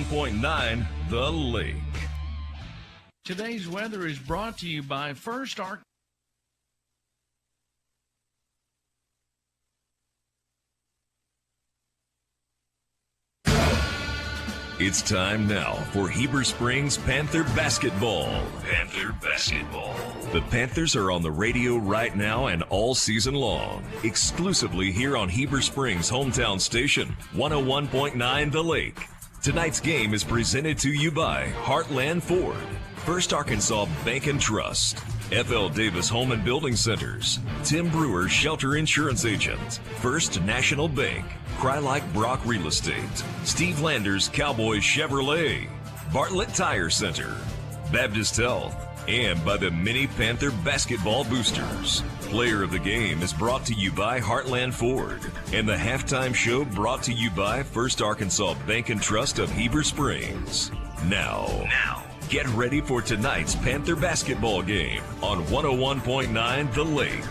101.9 The Lake. Today's weather is brought to you by First Arc. It's time now for Heber Springs Panther basketball. Panther basketball. The Panthers are on the radio right now and all season long, exclusively here on Heber Springs' hometown station, 101.9 The Lake. Tonight's game is presented to you by Heartland Ford, First Arkansas Bank and Trust, F.L. Davis Home and Building Centers, Tim Brewer Shelter Insurance Agent, First National Bank, Cry Like Brock Real Estate, Steve Landers Cowboy Chevrolet, Bartlett Tire Center, Baptist Health, and by the Mini Panther Basketball Boosters. Player of the Game is brought to you by Heartland Ford, and the halftime show brought to you by First Arkansas Bank and Trust of Heber Springs. Now, get ready for tonight's Panther basketball game on 101.9 The Lake.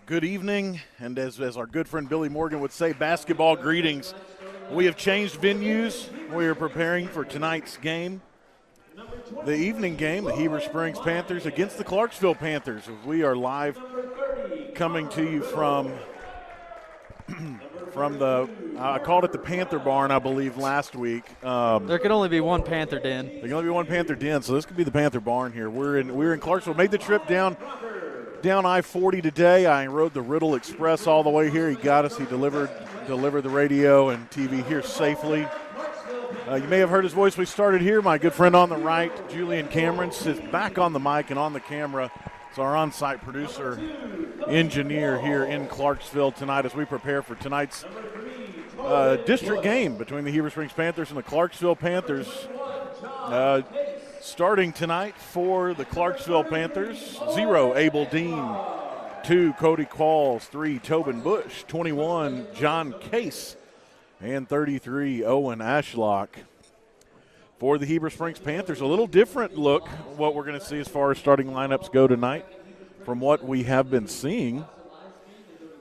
Good evening, and as our good friend Billy Morgan would say, basketball greetings. We have changed venues. We are preparing for tonight's game, the evening game, the Heber Springs Panthers against the Clarksville Panthers. We are live coming to you from the, I called it the Panther Barn, I believe, last week. There can only be one Panther Den. There can only be one Panther Den, so this could be the Panther Barn here. We're in Clarksville. Made the trip down I-40 today. I rode the Riddle Express all the way here. He got us. He delivered the radio and TV here safely. You may have heard his voice. We started here. My good friend on the right, Julian Cameron, sits back on the mic and on the camera. It's our on-site producer, engineer here in Clarksville tonight as we prepare for tonight's district game between the Heber Springs Panthers and the Clarksville Panthers. Starting tonight for the Clarksville Panthers, 0, Abel Dean, 2, Cody Qualls, 3, Tobin Bush, 21, John Case, and 33, Owen Ashlock. For the Heber Springs Panthers, a little different look what we're going to see as far as starting lineups go tonight from what we have been seeing.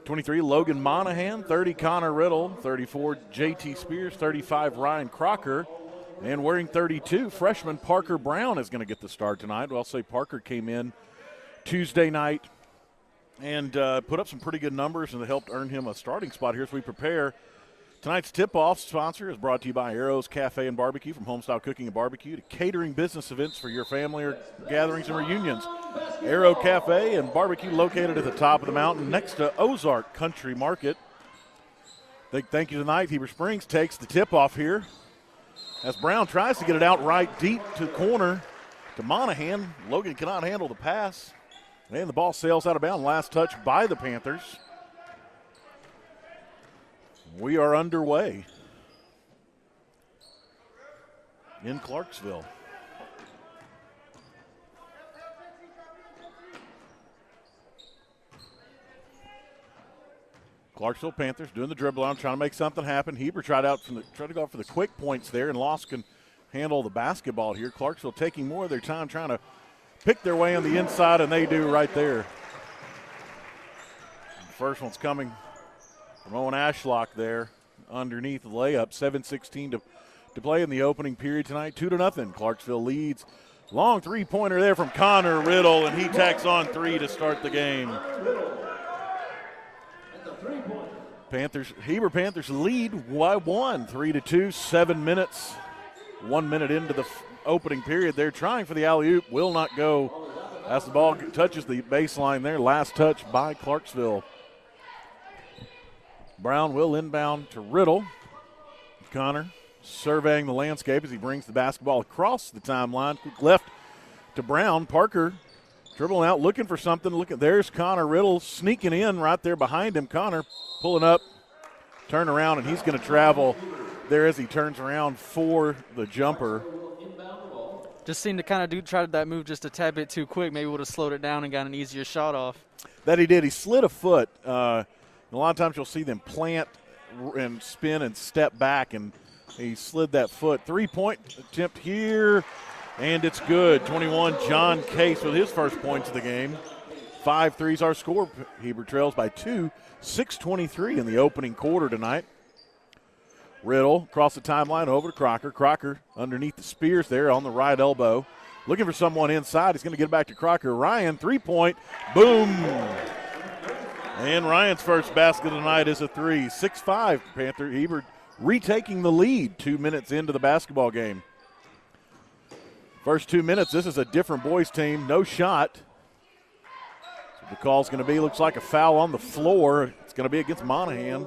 23, Logan Monahan, 30, Connor Riddle, 34, J.T. Spears, 35, Ryan Crocker. And wearing 32, freshman Parker Brown is going to get the start tonight. Well, I'll say Parker came in Tuesday night and put up some pretty good numbers and helped earn him a starting spot here as we prepare. Tonight's tip-off sponsor is brought to you by Arrows Cafe and Barbecue, from homestyle cooking and barbecue to catering business events for your family or gatherings and reunions. Arrow Cafe and Barbecue located at the top of the mountain next to Ozark Country Market. Thank you tonight. Heber Springs takes the tip-off here, as Brown tries to get it out right deep to the corner to Monahan. Logan cannot handle the pass, and the ball sails out of bounds. Last touch by the Panthers. We are underway in Clarksville. Clarksville Panthers doing the dribble on, trying to make something happen. Heber tried to go out for the quick points there, and Lost can handle the basketball here. Clarksville taking more of their time trying to pick their way on the inside, and they do right there. The first one's coming from Owen Ashlock there underneath the layup. 7:16 to play in the opening period tonight. 2-0. Clarksville leads. Long three-pointer there from Connor Riddle, and he tacks on 3 to start the game. Heber Panthers lead by 1, 3-2, 7 minutes. 1 minute into the opening period. They're trying for the alley-oop, will not go as the ball touches the baseline there. Last touch by Clarksville. Brown will inbound to Riddle. Connor surveying the landscape as he brings the basketball across the timeline. Left to Brown. Parker dribbling out, looking for something. There's Connor Riddle sneaking in right there behind him. Connor pulling up, turn around, and he's going to travel there as he turns around for the jumper. Just seemed to kind of try that move just a tad bit too quick. Maybe would have slowed it down and got an easier shot off. That he did. He slid a foot. A lot of times you'll see them plant and spin and step back, and he slid that foot. 3-point attempt here, and it's good. 21, John Case with his first points of the game. 5 threes our score. Heber trails by 2, 6:23 in the opening quarter tonight. Riddle across the timeline over to Crocker. Crocker underneath the Spears there on the right elbow. Looking for someone inside. He's going to get it back to Crocker. Ryan, 3-point. Boom. And Ryan's first basket of the night is a 3. 6-5 Panther. Heber retaking the lead 2 minutes into the basketball game. First 2 minutes, this is a different boys team. No shot. So the call's going to be, looks like a foul on the floor. It's going to be against Monahan.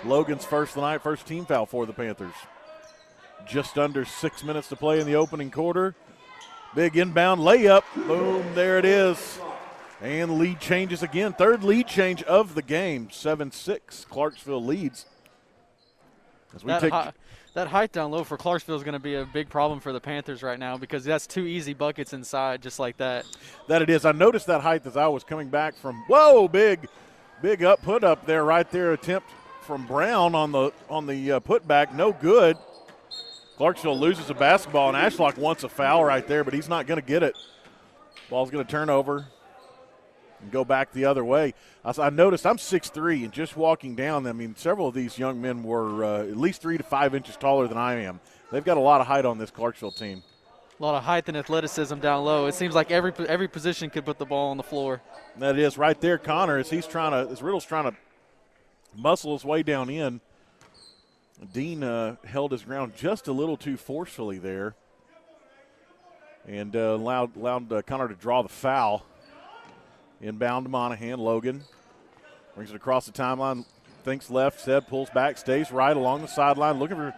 Logan's first of the night, first team foul for the Panthers. Just under 6 minutes to play in the opening quarter. Big inbound layup. Boom, there it is. And lead changes again. Third lead change of the game. 7-6. Clarksville leads. As we that height down low for Clarksville is going to be a big problem for the Panthers right now because that's 2 easy buckets inside just like that. That it is. I noticed that height as I was coming back from, whoa, big up, put up there, right there, attempt from Brown on the putback, no good. Clarksville loses a basketball, and Ashlock wants a foul right there, but he's not going to get it. Ball's going to turn over and go back the other way. I noticed I'm 6'3", and just walking down, I mean, several of these young men were at least 3 to 5 inches taller than I am. They've got a lot of height on this Clarksville team. A lot of height and athleticism down low. It seems like every position could put the ball on the floor. That is right there, Connor, as Riddle's trying to muscle his way down in. Dean held his ground just a little too forcefully there and allowed Connor to draw the foul. Inbound to Monahan. Logan brings it across the timeline, thinks left, said, pulls back, stays right along the sideline, looking for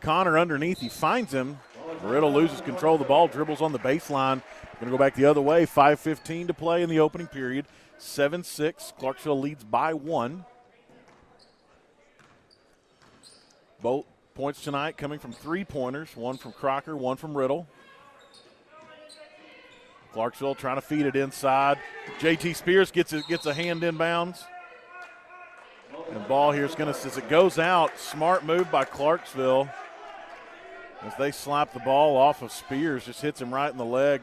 Connor underneath. He finds him. Riddle loses control of the ball, dribbles on the baseline. Going to go back the other way. 5:15 to play in the opening period. 7-6. Clarksville leads by 1. Both points tonight coming from 3-pointers, one from Crocker, one from Riddle. Clarksville trying to feed it inside. JT Spears gets a hand inbounds. And ball here is going to, as it goes out, smart move by Clarksville. As they slap the ball off of Spears, just hits him right in the leg.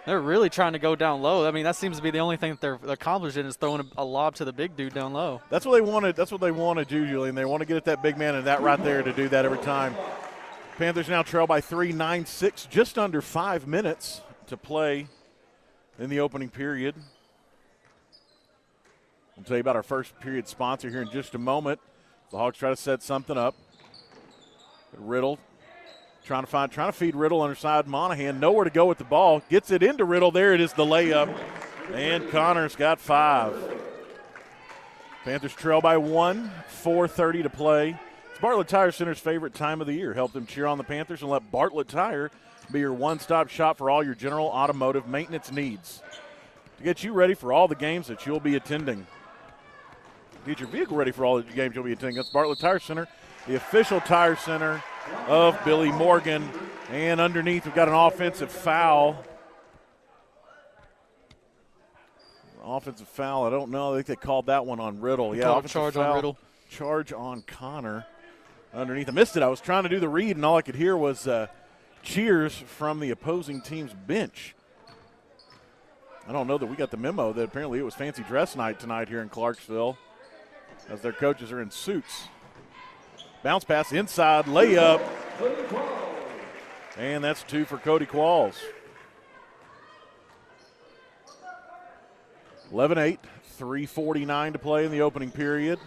They're really trying to go down low. I mean, that seems to be the only thing that they're accomplishing is throwing a lob to the big dude down low. That's what they wanted. That's what they want to do, Julian. They want to get at that big man, and that right there to do that every time. Panthers now trail by 3, 9-6, just under 5 minutes to play in the opening period. I'll tell you about our first period sponsor here in just a moment. The Hawks try to set something up. Riddle trying to feed Riddle underside. Monahan nowhere to go with the ball. Gets it into Riddle. There it is, the layup. And Connor's got 5. Panthers trail by 1, 4:30 to play. It's Bartlett Tire Center's favorite time of the year. Help them cheer on the Panthers and let Bartlett Tire be your one-stop shop for all your general automotive maintenance needs. To get you ready for all the games that you'll be attending. Get your vehicle ready for all the games you'll be attending. That's Bartlett Tire Center, the official tire center of Billy Morgan. And underneath, we've got an offensive foul. Offensive foul, I don't know. I think they called that one on Riddle. Yeah, charge on Riddle. Charge on Connor. Underneath, I missed it. I was trying to do the read, and all I could hear was cheers from the opposing team's bench. I don't know that we got the memo that apparently it was fancy dress night tonight here in Clarksville as their coaches are in suits. Bounce pass inside, layup. And that's 2 for Cody Qualls. 11-8, 3:49 to play in the opening period.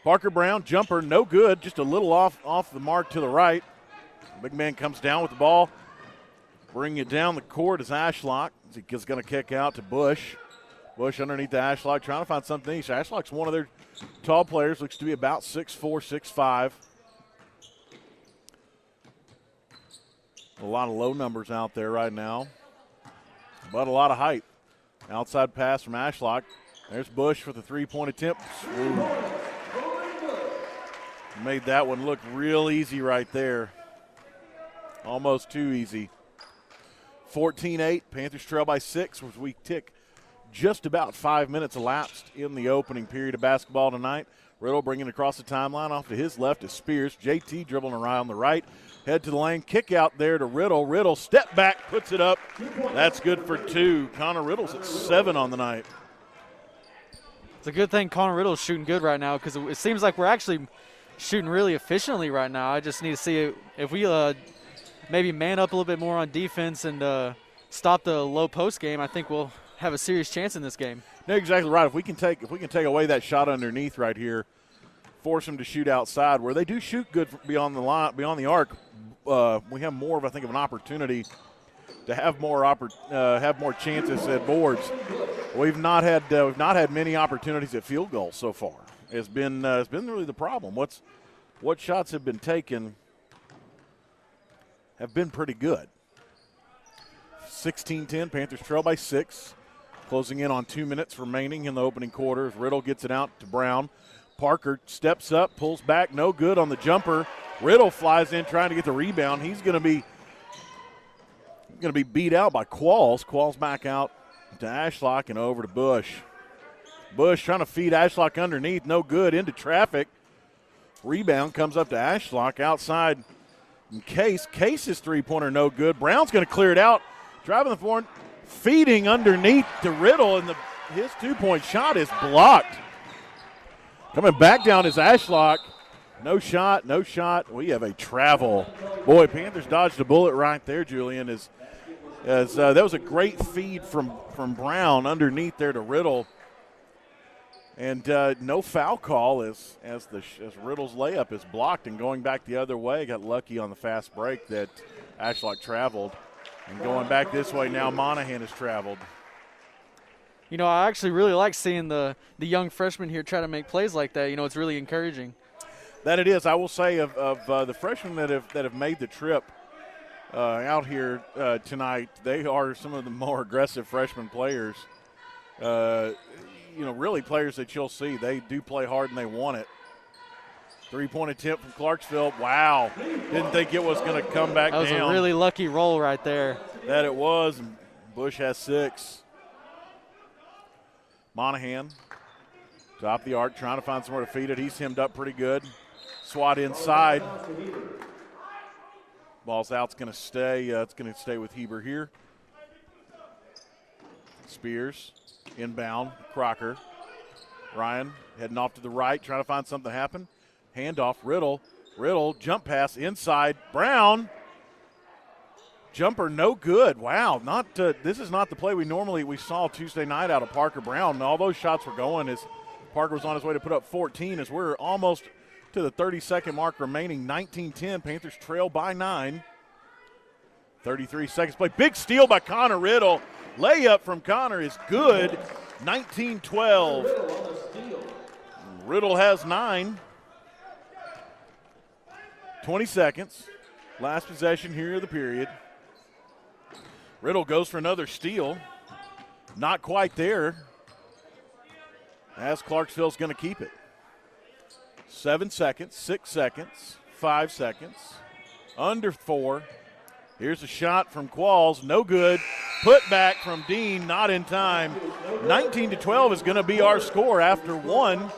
Parker Brown, jumper, no good, just a little off the mark to the right. Big man comes down with the ball. Bringing it down the court is Ashlock. He's going to kick out to Bush. Bush underneath the Ashlock, trying to find something. Ashlock's one of their tall players, looks to be about 6'4", 6'5". A lot of low numbers out there right now, but a lot of height. Outside pass from Ashlock. There's Bush with a 3-point attempt. Ooh. Made that one look real easy right there. Almost too easy. 14-8, Panthers trail by 6 as we tick just about 5 minutes elapsed in the opening period of basketball tonight. Riddle bringing it across the timeline. Off to his left is Spears. JT dribbling around the right. Head to the lane. Kick out there to Riddle. Riddle step back, puts it up. That's good for 2. Connor Riddle's at 7 on the night. It's a good thing Connor Riddle's shooting good right now because it seems like we're actually shooting really efficiently right now. I just need to see if we maybe man up a little bit more on defense and stop the low post game. I think we'll have a serious chance in this game. No, exactly right. If we can take away that shot underneath right here, force them to shoot outside where they do shoot good beyond the line, beyond the arc. We have more of an opportunity to have more chances at boards. We've not had many opportunities at field goals so far. It's been really the problem. What shots have been taken have been pretty good. 16-10, Panthers trail by 6. Closing in on 2 minutes remaining in the opening quarter as Riddle gets it out to Brown. Parker steps up, pulls back, no good on the jumper. Riddle flies in trying to get the rebound. He's going to be beat out by Qualls. Qualls back out to Ashlock and over to Bush. Bush trying to feed Ashlock underneath, no good, into traffic. Rebound comes up to Ashlock outside. Case's three-pointer no good. Brown's going to clear it out, driving the floor, feeding underneath to Riddle, and his two-point shot is blocked. Coming back down is Ashlock. No shot. We have a travel. Boy, Panthers dodged a bullet right there, Julian, as that was a great feed from Brown underneath there to Riddle. And no foul call as Riddle's layup is blocked and going back the other way. Got lucky on the fast break that Ashlock traveled. And going back this way now, Monahan has traveled. You know, I actually really like seeing the young freshmen here try to make plays like that. You know, it's really encouraging. That it is. I will say of the freshmen that have made the trip out here tonight, they are some of the more aggressive freshman players. Really players that you'll see. They do play hard and they want it. 3-point attempt from Clarksville. Wow. Didn't think it was going to come back down. That was a really lucky roll right there. That it was. Bush has 6. Monahan, top of the arc, trying to find somewhere to feed it. He's hemmed up pretty good. Swat inside. Ball's out. It's going to stay. It's going to stay with Heber here. Spears, inbound. Crocker. Ryan heading off to the right, trying to find something to happen. Handoff, Riddle. Riddle, jump pass inside. Brown. Jumper no good. Wow, this is not the play we saw Tuesday night out of Parker Brown. All those shots were going as Parker was on his way to put up 14 as we're almost to the 30-second mark remaining. 19-10, Panthers trail by 9. 33 seconds play. Big steal by Connor Riddle. Layup from Connor is good. 19-12. Riddle has 9. 20 seconds. Last possession here of the period. Riddle goes for another steal. Not quite there. As Clarksville's going to keep it. 7 seconds, 6 seconds, 5 seconds, under 4. Here's a shot from Qualls, no good. Put back from Dean, not in time. 19-12 is going to be our score after 1.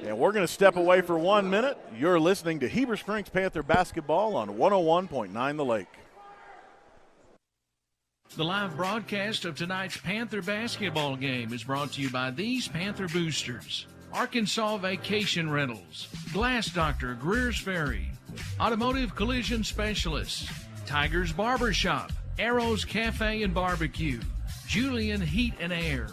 And we're going to step away for 1 minute. You're listening to Heber Springs Panther basketball on 101.9 The Lake. The live broadcast of tonight's Panther basketball game is brought to you by these Panther boosters: Arkansas Vacation Rentals, Glass Doctor Greer's Ferry, Automotive Collision Specialists, Tiger's Barbershop, Arrows Cafe and Barbecue, Julian Heat and Air,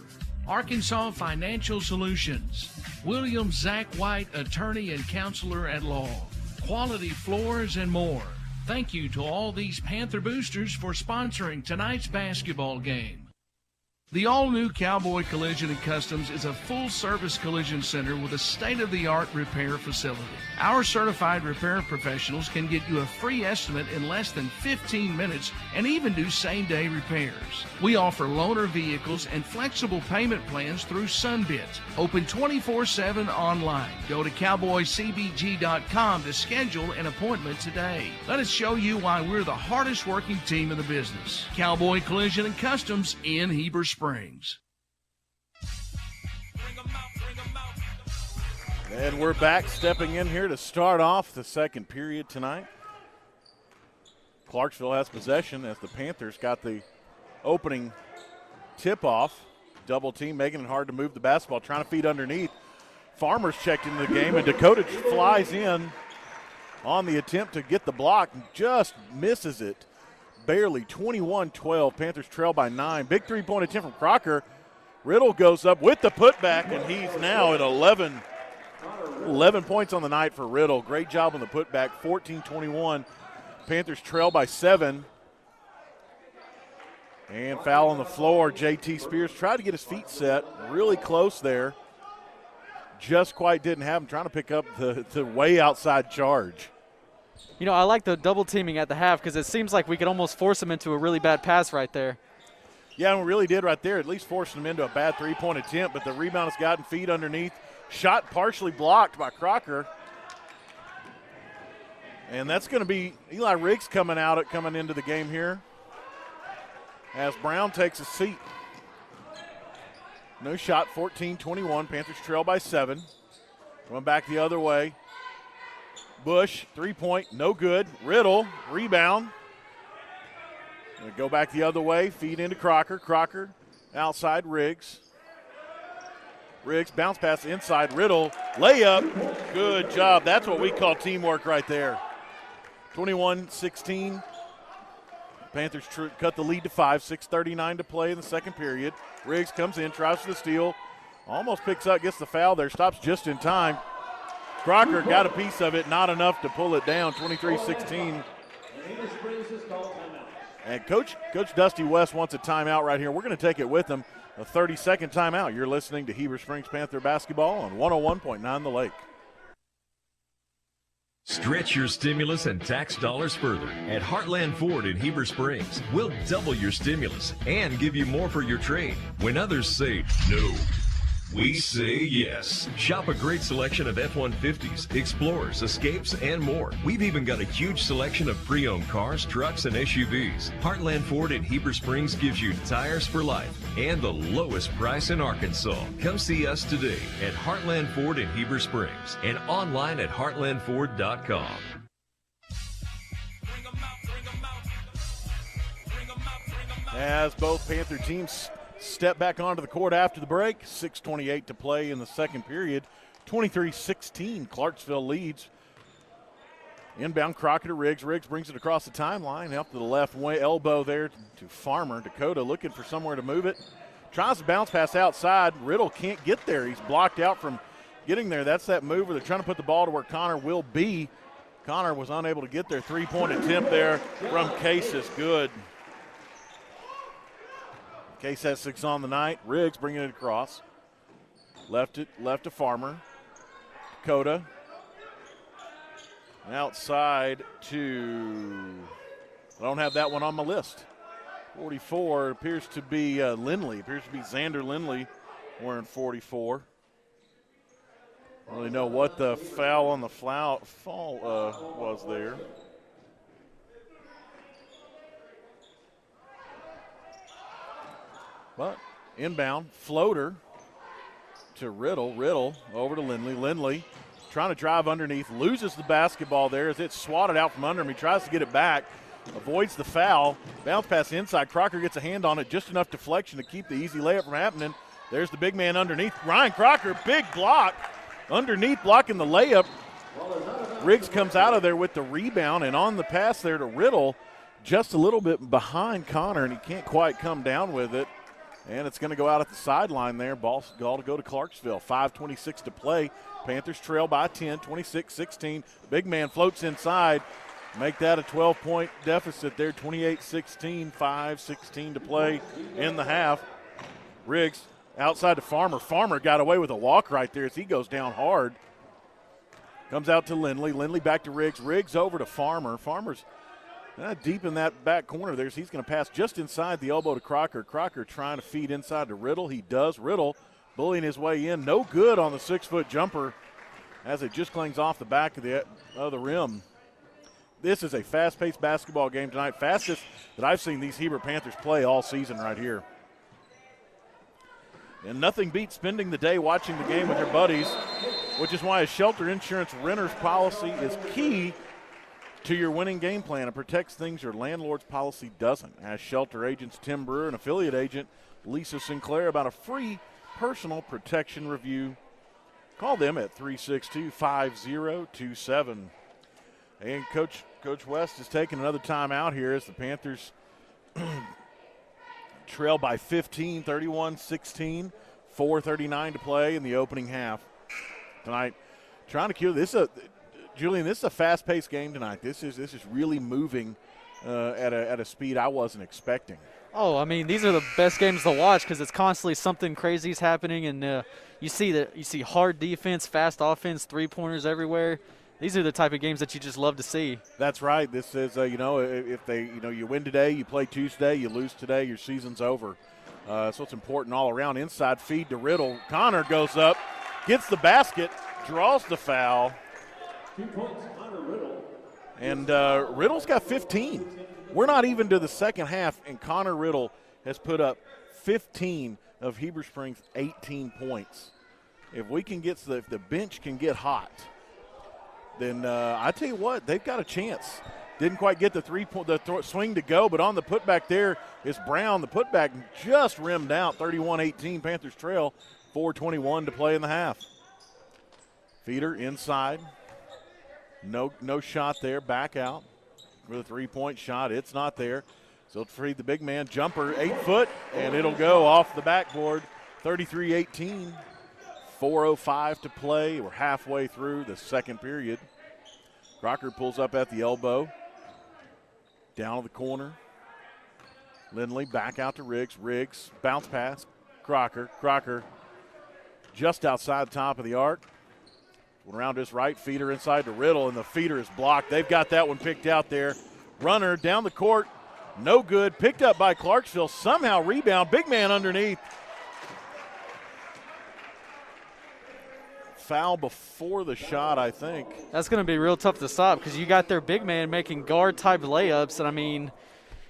Arkansas Financial Solutions, William Zach White, attorney and counselor at law, Quality Floors, and more. Thank you to all these Panther boosters for sponsoring tonight's basketball game. The all-new Cowboy Collision and Customs is a full-service collision center with a state-of-the-art repair facility. Our certified repair professionals can get you a free estimate in less than 15 minutes and even do same-day repairs. We offer loaner vehicles and flexible payment plans through Sunbit. Open 24/7 online. Go to cowboycbg.com to schedule an appointment today. Let us show you why we're the hardest-working team in the business. Cowboy Collision and Customs in Heber Springs. And we're back, stepping in here to start off the second period tonight. Clarksville has possession as the Panthers got the opening tip-off. Double team, making it hard to move the basketball, trying to feed underneath. Farmer's checked into the game, and Dakota flies in on the attempt to get the block and just misses it. Barely. 21-12. Panthers trail by 9. Big three-point attempt from Crocker. Riddle goes up with the putback, and he's now at 11 points on the night for Riddle. Great job on the putback. 14-21. Panthers trail by 7. And foul on the floor. J.T. Spears tried to get his feet set. Really close there. Just quite didn't have him. Trying to pick up the way outside charge. You know, I like the double teaming at the half because it seems like we could almost force him into a really bad pass right there. Yeah, and we really did right there, at least forcing him into a bad three-point attempt, but the rebound has gotten feet underneath. Shot partially blocked by Crocker. And that's going to be Eli Riggs coming into the game here as Brown takes a seat. No shot, 14-21. Panthers trail by 7. Going back the other way. Bush, three-point, no good. Riddle, rebound. Gonna go back the other way, feed into Crocker. Crocker, outside Riggs. Riggs, bounce pass inside. Riddle, layup. Good job. That's what we call teamwork right there. 21-16. Panthers cut the lead to 5. 6:39 to play in the second period. Riggs comes in, tries for the steal. Almost picks up, gets the foul there. Stops just in time. Crocker got a piece of it, not enough to pull it down, 23-16. And Coach Dusty West wants a timeout right here. We're going to take it with him, a 30-second timeout. You're listening to Heber Springs Panther basketball on 101.9 The Lake. Stretch your stimulus and tax dollars further at Heartland Ford in Heber Springs. We'll double your stimulus and give you more for your trade. When others say no, we say yes. Shop a great selection of F-150s, Explorers, Escapes, and more. We've even got a huge selection of pre-owned cars, trucks, and SUVs. Heartland Ford in Heber Springs gives you tires for life and the lowest price in Arkansas. Come see us today at Heartland Ford in Heber Springs and online at heartlandford.com. As both Panther teams step back onto the court after the break. 6:28 to play in the second period. 23-16, Clarksville leads. Inbound Crocker to Riggs. Riggs brings it across the timeline. Up to the left elbow there to Farmer. Dakota looking for somewhere to move it. Tries to bounce pass outside. Riddle can't get there. He's blocked out from getting there. That's that move where they're trying to put the ball to where Connor will be. Connor was unable to get there. Three-point attempt there from Case is good. Case has 6 on the night. Riggs bringing it across. Left to Farmer. Dakota. Outside to, I don't have that one on my list. 44 appears to be Lindley. Appears to be Xander Lindley wearing 44. I don't really know what the foul on the fall was there. But inbound, floater to Riddle. Riddle over to Lindley. Lindley trying to drive underneath, loses the basketball there as it's swatted out from under him. He tries to get it back, avoids the foul. Bounce pass inside. Crocker gets a hand on it, just enough deflection to keep the easy layup from happening. There's the big man underneath. Ryan Crocker, big block. Underneath, blocking the layup. Riggs comes out of there with the rebound, and on the pass there to Riddle, just a little bit behind Connor, and he can't quite come down with it. And it's going to go out at the sideline there. Ball to go to Clarksville. 5:26 to play. Panthers trail by 10, 26-16. Big man floats inside. Make that a 12-point deficit there, 28-16, 5:16 to play in the half. Riggs outside to Farmer. Farmer got away with a walk right there as he goes down hard. Comes out to Lindley. Lindley back to Riggs. Riggs over to Farmer. Farmer's deep in that back corner there, so he's going to pass just inside the elbow to Crocker. Crocker trying to feed inside to Riddle. He does. Riddle bullying his way in. No good on the 6-foot jumper as it just clings off the back of the rim. This is a fast-paced basketball game tonight. Fastest that I've seen these Heber Panthers play all season right here. And nothing beats spending the day watching the game with your buddies, which is why a shelter insurance renter's policy is key to your winning game plan. It protects things your landlord's policy doesn't. Ask shelter agents Tim Brewer and affiliate agent Lisa Sinclair about a free personal protection review. Call them at 362-5027. And Coach West is taking another timeout here as the Panthers trail by 15, 31-16, 4:39 to play in the opening half tonight. Trying to cue this. Julian, this is a fast-paced game tonight. This is really moving at a speed I wasn't expecting. Oh, I mean, these are the best games to watch because it's constantly something crazy is happening, and you see hard defense, fast offense, three-pointers everywhere. These are the type of games that you just love to see. That's right. This is if they you win today, you play Tuesday, you lose today, your season's over. So it's important all around. Inside feed to Riddle. Connor goes up, gets the basket, draws the foul. 2 points, Connor Riddle. And Riddle's got 15. We're not even to the second half, and Connor Riddle has put up 15 of Heber Springs' 18 points. If the bench can get hot, then I tell you what, they've got a chance. Didn't quite get the swing to go, but on the putback there is Brown. The putback just rimmed out, 31-18. Panthers trail, 4:21 to play in the half. Feeder inside. No shot there. Back out with a three-point shot. It's not there. So feed the big man. Jumper, 8 foot, and it'll go off the backboard. 33-18. 4:05 to play. We're halfway through the second period. Crocker pulls up at the elbow. Down to the corner. Lindley back out to Riggs. Riggs, bounce pass. Crocker. Crocker just outside the top of the arc. Went around his right, feeder inside to Riddle, and the feeder is blocked. They've got that one picked out there. Runner down the court. No good. Picked up by Clarksville. Somehow rebound. Big man underneath. Foul before the shot, I think. That's going to be real tough to stop because you got their big man making guard-type layups, and, I mean,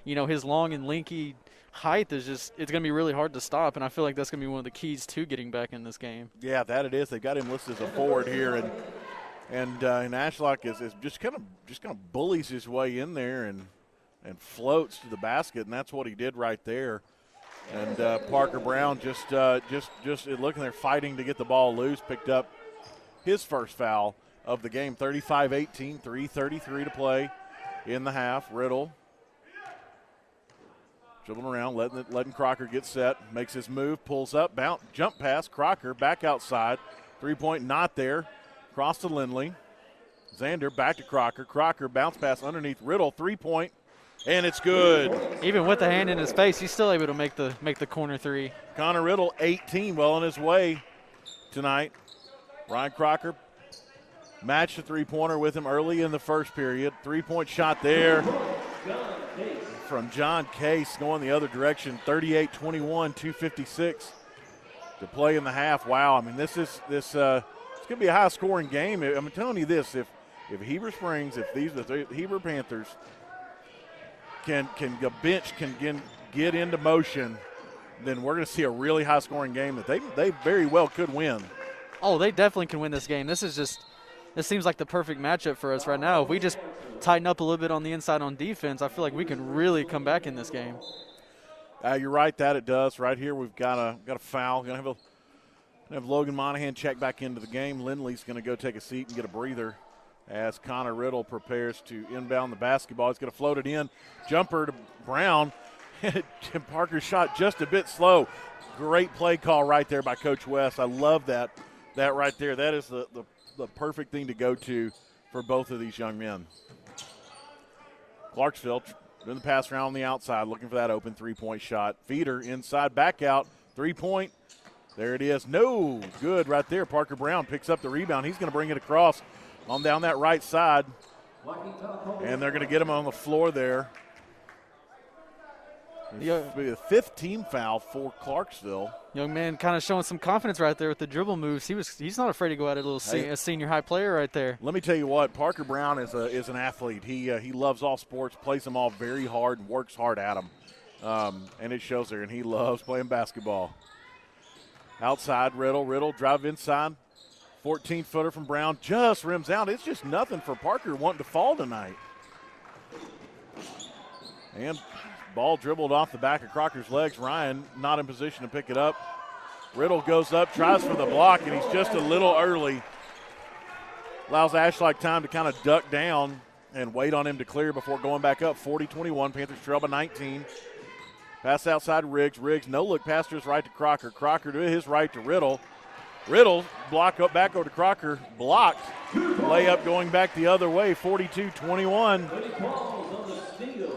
his long and lanky height is just – it's going to be really hard to stop, and I feel like that's going to be one of the keys to getting back in this game. Yeah, that it is. They've got him listed as a forward here, and Ashlock is just kind of bullies his way in there and floats to the basket, and that's what he did right there. And Parker Brown just looking there, fighting to get the ball loose, picked up his first foul of the game. 35-18, 3:33 to play in the half. Riddle dribbling around, letting Crocker get set, makes his move, pulls up, bounce, jump pass. Crocker back outside, 3-point not there. Cross to Lindley. Xander back to Crocker. Crocker bounce pass underneath Riddle, 3-point. And it's good. Even with the hand in his face, he's still able to make the corner three. Connor Riddle, 18, well on his way tonight. Ryan Crocker matched the three-pointer with him early in the first period. 3-point shot there from John Case going the other direction. 38-21, 2:56 to play in the half. Wow, I mean it's going to be a high-scoring game. I'm telling you this: if Heber Springs, if the Heber Panthers the bench can get into motion, then we're going to see a really high-scoring game that they very well could win. Oh, they definitely can win this game. This seems like the perfect matchup for us right now. If we just tighten up a little bit on the inside on defense, I feel like we can really come back in this game. You're right that it does. Right here we've got a foul. Going to have Logan Monahan check back into the game. Lindley's going to go take a seat and get a breather as Connor Riddle prepares to inbound the basketball. He's going to float it in. Jumper to Brown. Tim Parker's shot just a bit slow. Great play call right there by Coach West. I love that right there. That is the perfect thing to go to for both of these young men. Clarksville doing the pass around on the outside, looking for that open three-point shot. Feeder inside, back out, Three-point. There it is. No good right there. Parker Brown picks up the rebound. He's going to bring it across on down that right side. And they're going to get him on the floor there. It'll be the 5th team foul for Clarksville. Young man kind of showing some confidence right there with the dribble moves. He's not afraid to go at it, a senior high player right there. Let me tell you what, Parker Brown is an athlete. He loves all sports, plays them all very hard, and works hard at them. And it shows there, and he loves playing basketball. Outside, Riddle drive inside. 14-footer from Brown just rims out. It's just nothing for Parker wanting to fall tonight. And ball dribbled off the back of Crocker's legs. Ryan not in position to pick it up. Riddle goes up, tries for the block, and he's just a little early. Allows Ashlock time to kind of duck down and wait on him to clear before going back up. 40-21, Panthers trail by 19. Pass outside Riggs. Riggs, no look pass to his right to Crocker. Crocker to his right to Riddle. Riddle block up back over to Crocker. Blocked. Layup going back the other way. 42-21.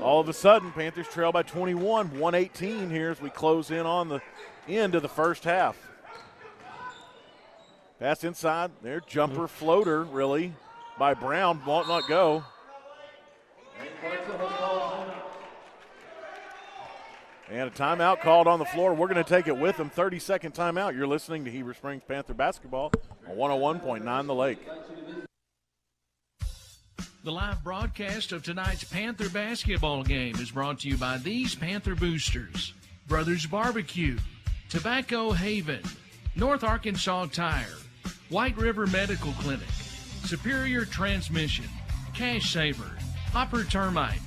All of a sudden, Panthers trail by 21. 1:18 here as we close in on the end of the first half. Pass inside. There, jumper floater, really, by Brown. Won't not go. And a timeout called on the floor. We're going to take it with them. 30-second timeout. You're listening to Heber Springs Panther basketball on 101.9 The Lake. The live broadcast of tonight's Panther basketball game is brought to you by these Panther boosters: Brothers Barbecue, Tobacco Haven, North Arkansas Tire, White River Medical Clinic, Superior Transmission, Cash Saver, Hopper Termite,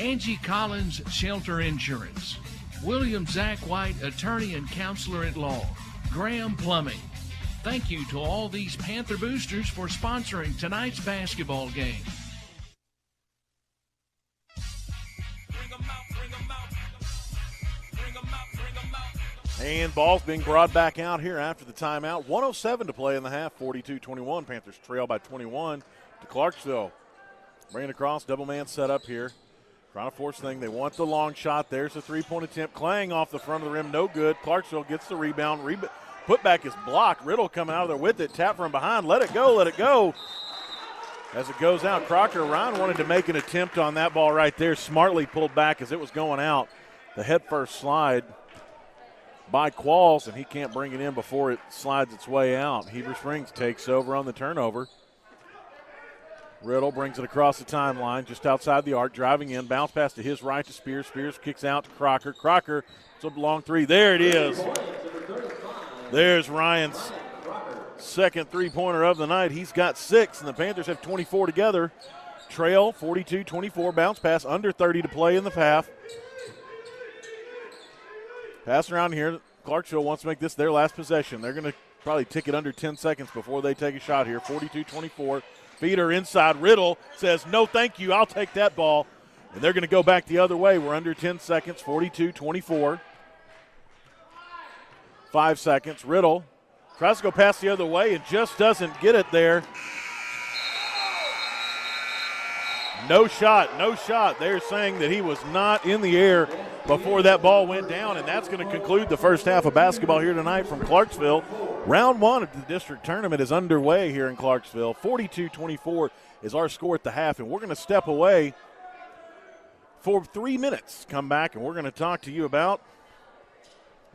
Angie Collins Shelter Insurance, William Zach White, attorney and counselor at law, Graham Plumbing. Thank you to all these Panther boosters for sponsoring tonight's basketball game. And ball's being brought back out here after the timeout. 1:07 to play in the half. 42-21. Panthers trail by 21 to Clarksville. Bring it across. Double man set up here. Trying to force thing. They want the long shot. There's a three-point attempt. Clang off the front of the rim. No good. Clarksville gets the rebound. Putback is blocked. Riddle coming out of there with it. Tap from behind. Let it go. Let it go. As it goes out, Crocker. Ryan wanted to make an attempt on that ball right there. Smartly pulled back as it was going out. The head-first slide by Qualls, and he can't bring it in before it slides its way out. Heber Springs takes over on the turnover. Riddle brings it across the timeline, just outside the arc, driving in, bounce pass to his right to Spears. Spears kicks out to Crocker. Crocker, it's a long three. There it is. There's Ryan's second three-pointer of the night. He's got 6, and the Panthers have 24 together. Trail 42-24, bounce pass, under 30 to play in the half. Pass around here. Clarksville wants to make this their last possession. They're going to probably tick it under 10 seconds before they take a shot here. 42-24. Feeder inside. Riddle says, no, thank you. I'll take that ball. And they're going to go back the other way. We're under 10 seconds. 42-24. 5 seconds. Riddle tries to go past the other way and just doesn't get it there. No shot, no shot. They're saying that he was not in the air before that ball went down, and that's going to conclude the first half of basketball here tonight from Clarksville. Round 1 of the district tournament is underway here in Clarksville. 42-24 is our score at the half, and we're going to step away for 3 minutes. Come back, and we're going to talk to you about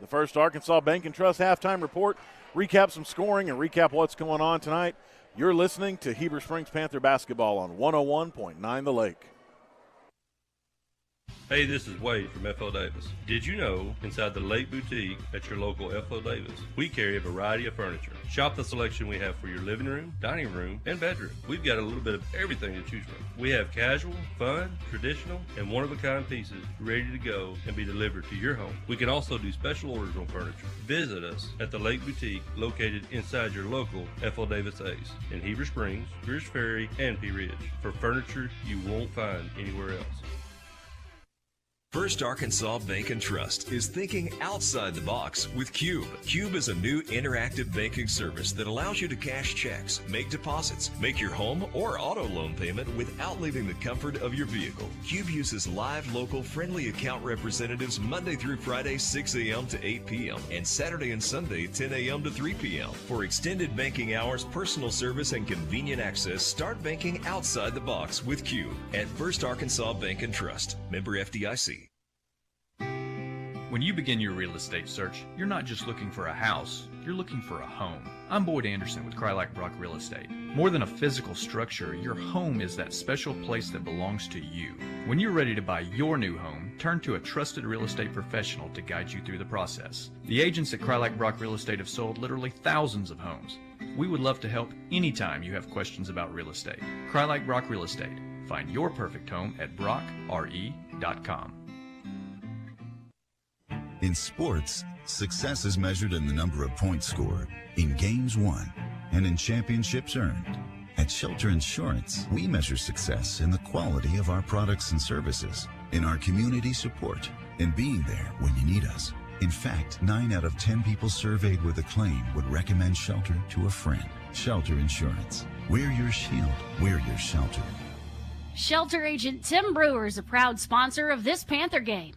the First Arkansas Bank and Trust halftime report, recap some scoring, and recap what's going on tonight. You're listening to Heber Springs Panther basketball on 101.9 The Lake. Hey, this is Wade from F.O. Davis. Did you know inside the Lake Boutique at your local F.O. Davis, we carry a variety of furniture. Shop the selection we have for your living room, dining room, and bedroom. We've got a little bit of everything to choose from. We have casual, fun, traditional, and one-of-a-kind pieces ready to go and be delivered to your home. We can also do special orders on furniture. Visit us at the Lake Boutique located inside your local F.O. Davis Ace in Heber Springs, Greers Ferry, and Pea Ridge for furniture you won't find anywhere else. First Arkansas Bank and Trust is thinking outside the box with Cube. Cube is a new interactive banking service that allows you to cash checks, make deposits, make your home or auto loan payment without leaving the comfort of your vehicle. Cube uses live, local, friendly account representatives Monday through Friday, 6 a.m. to 8 p.m. and Saturday and Sunday, 10 a.m. to 3 p.m. For extended banking hours, personal service, and convenient access, start banking outside the box with Cube at First Arkansas Bank and Trust. Member FDIC. When you begin your real estate search, you're not just looking for a house, you're looking for a home. I'm Boyd Anderson with Krylak Brock Real Estate. More than a physical structure, your home is that special place that belongs to you. When you're ready to buy your new home, turn to a trusted real estate professional to guide you through the process. The agents at Krylak Brock Real Estate have sold literally thousands of homes. We would love to help anytime you have questions about real estate. Krylak Brock Real Estate. Find your perfect home at brockre.com. In sports, success is measured in the number of points scored, in games won, and in championships earned. At Shelter Insurance, we measure success in the quality of our products and services, in our community support, and being there when you need us. In fact, 9 out of 10 people surveyed with a claim would recommend Shelter to a friend. Shelter Insurance. We're your shield. We're your shelter. Shelter agent Tim Brewer is a proud sponsor of this Panther game.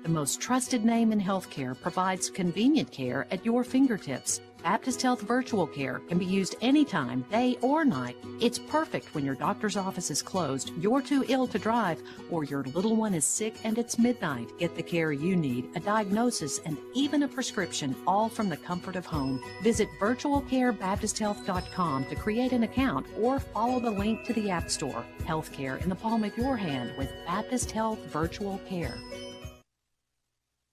The most trusted name in healthcare provides convenient care at your fingertips. Baptist Health Virtual Care can be used anytime, day or night. It's perfect when your doctor's office is closed, you're too ill to drive, or your little one is sick and it's midnight. Get the care you need, a diagnosis, and even a prescription, all from the comfort of home. Visit virtualcarebaptisthealth.com to create an account or follow the link to the App Store. Healthcare in the palm of your hand with Baptist Health Virtual Care.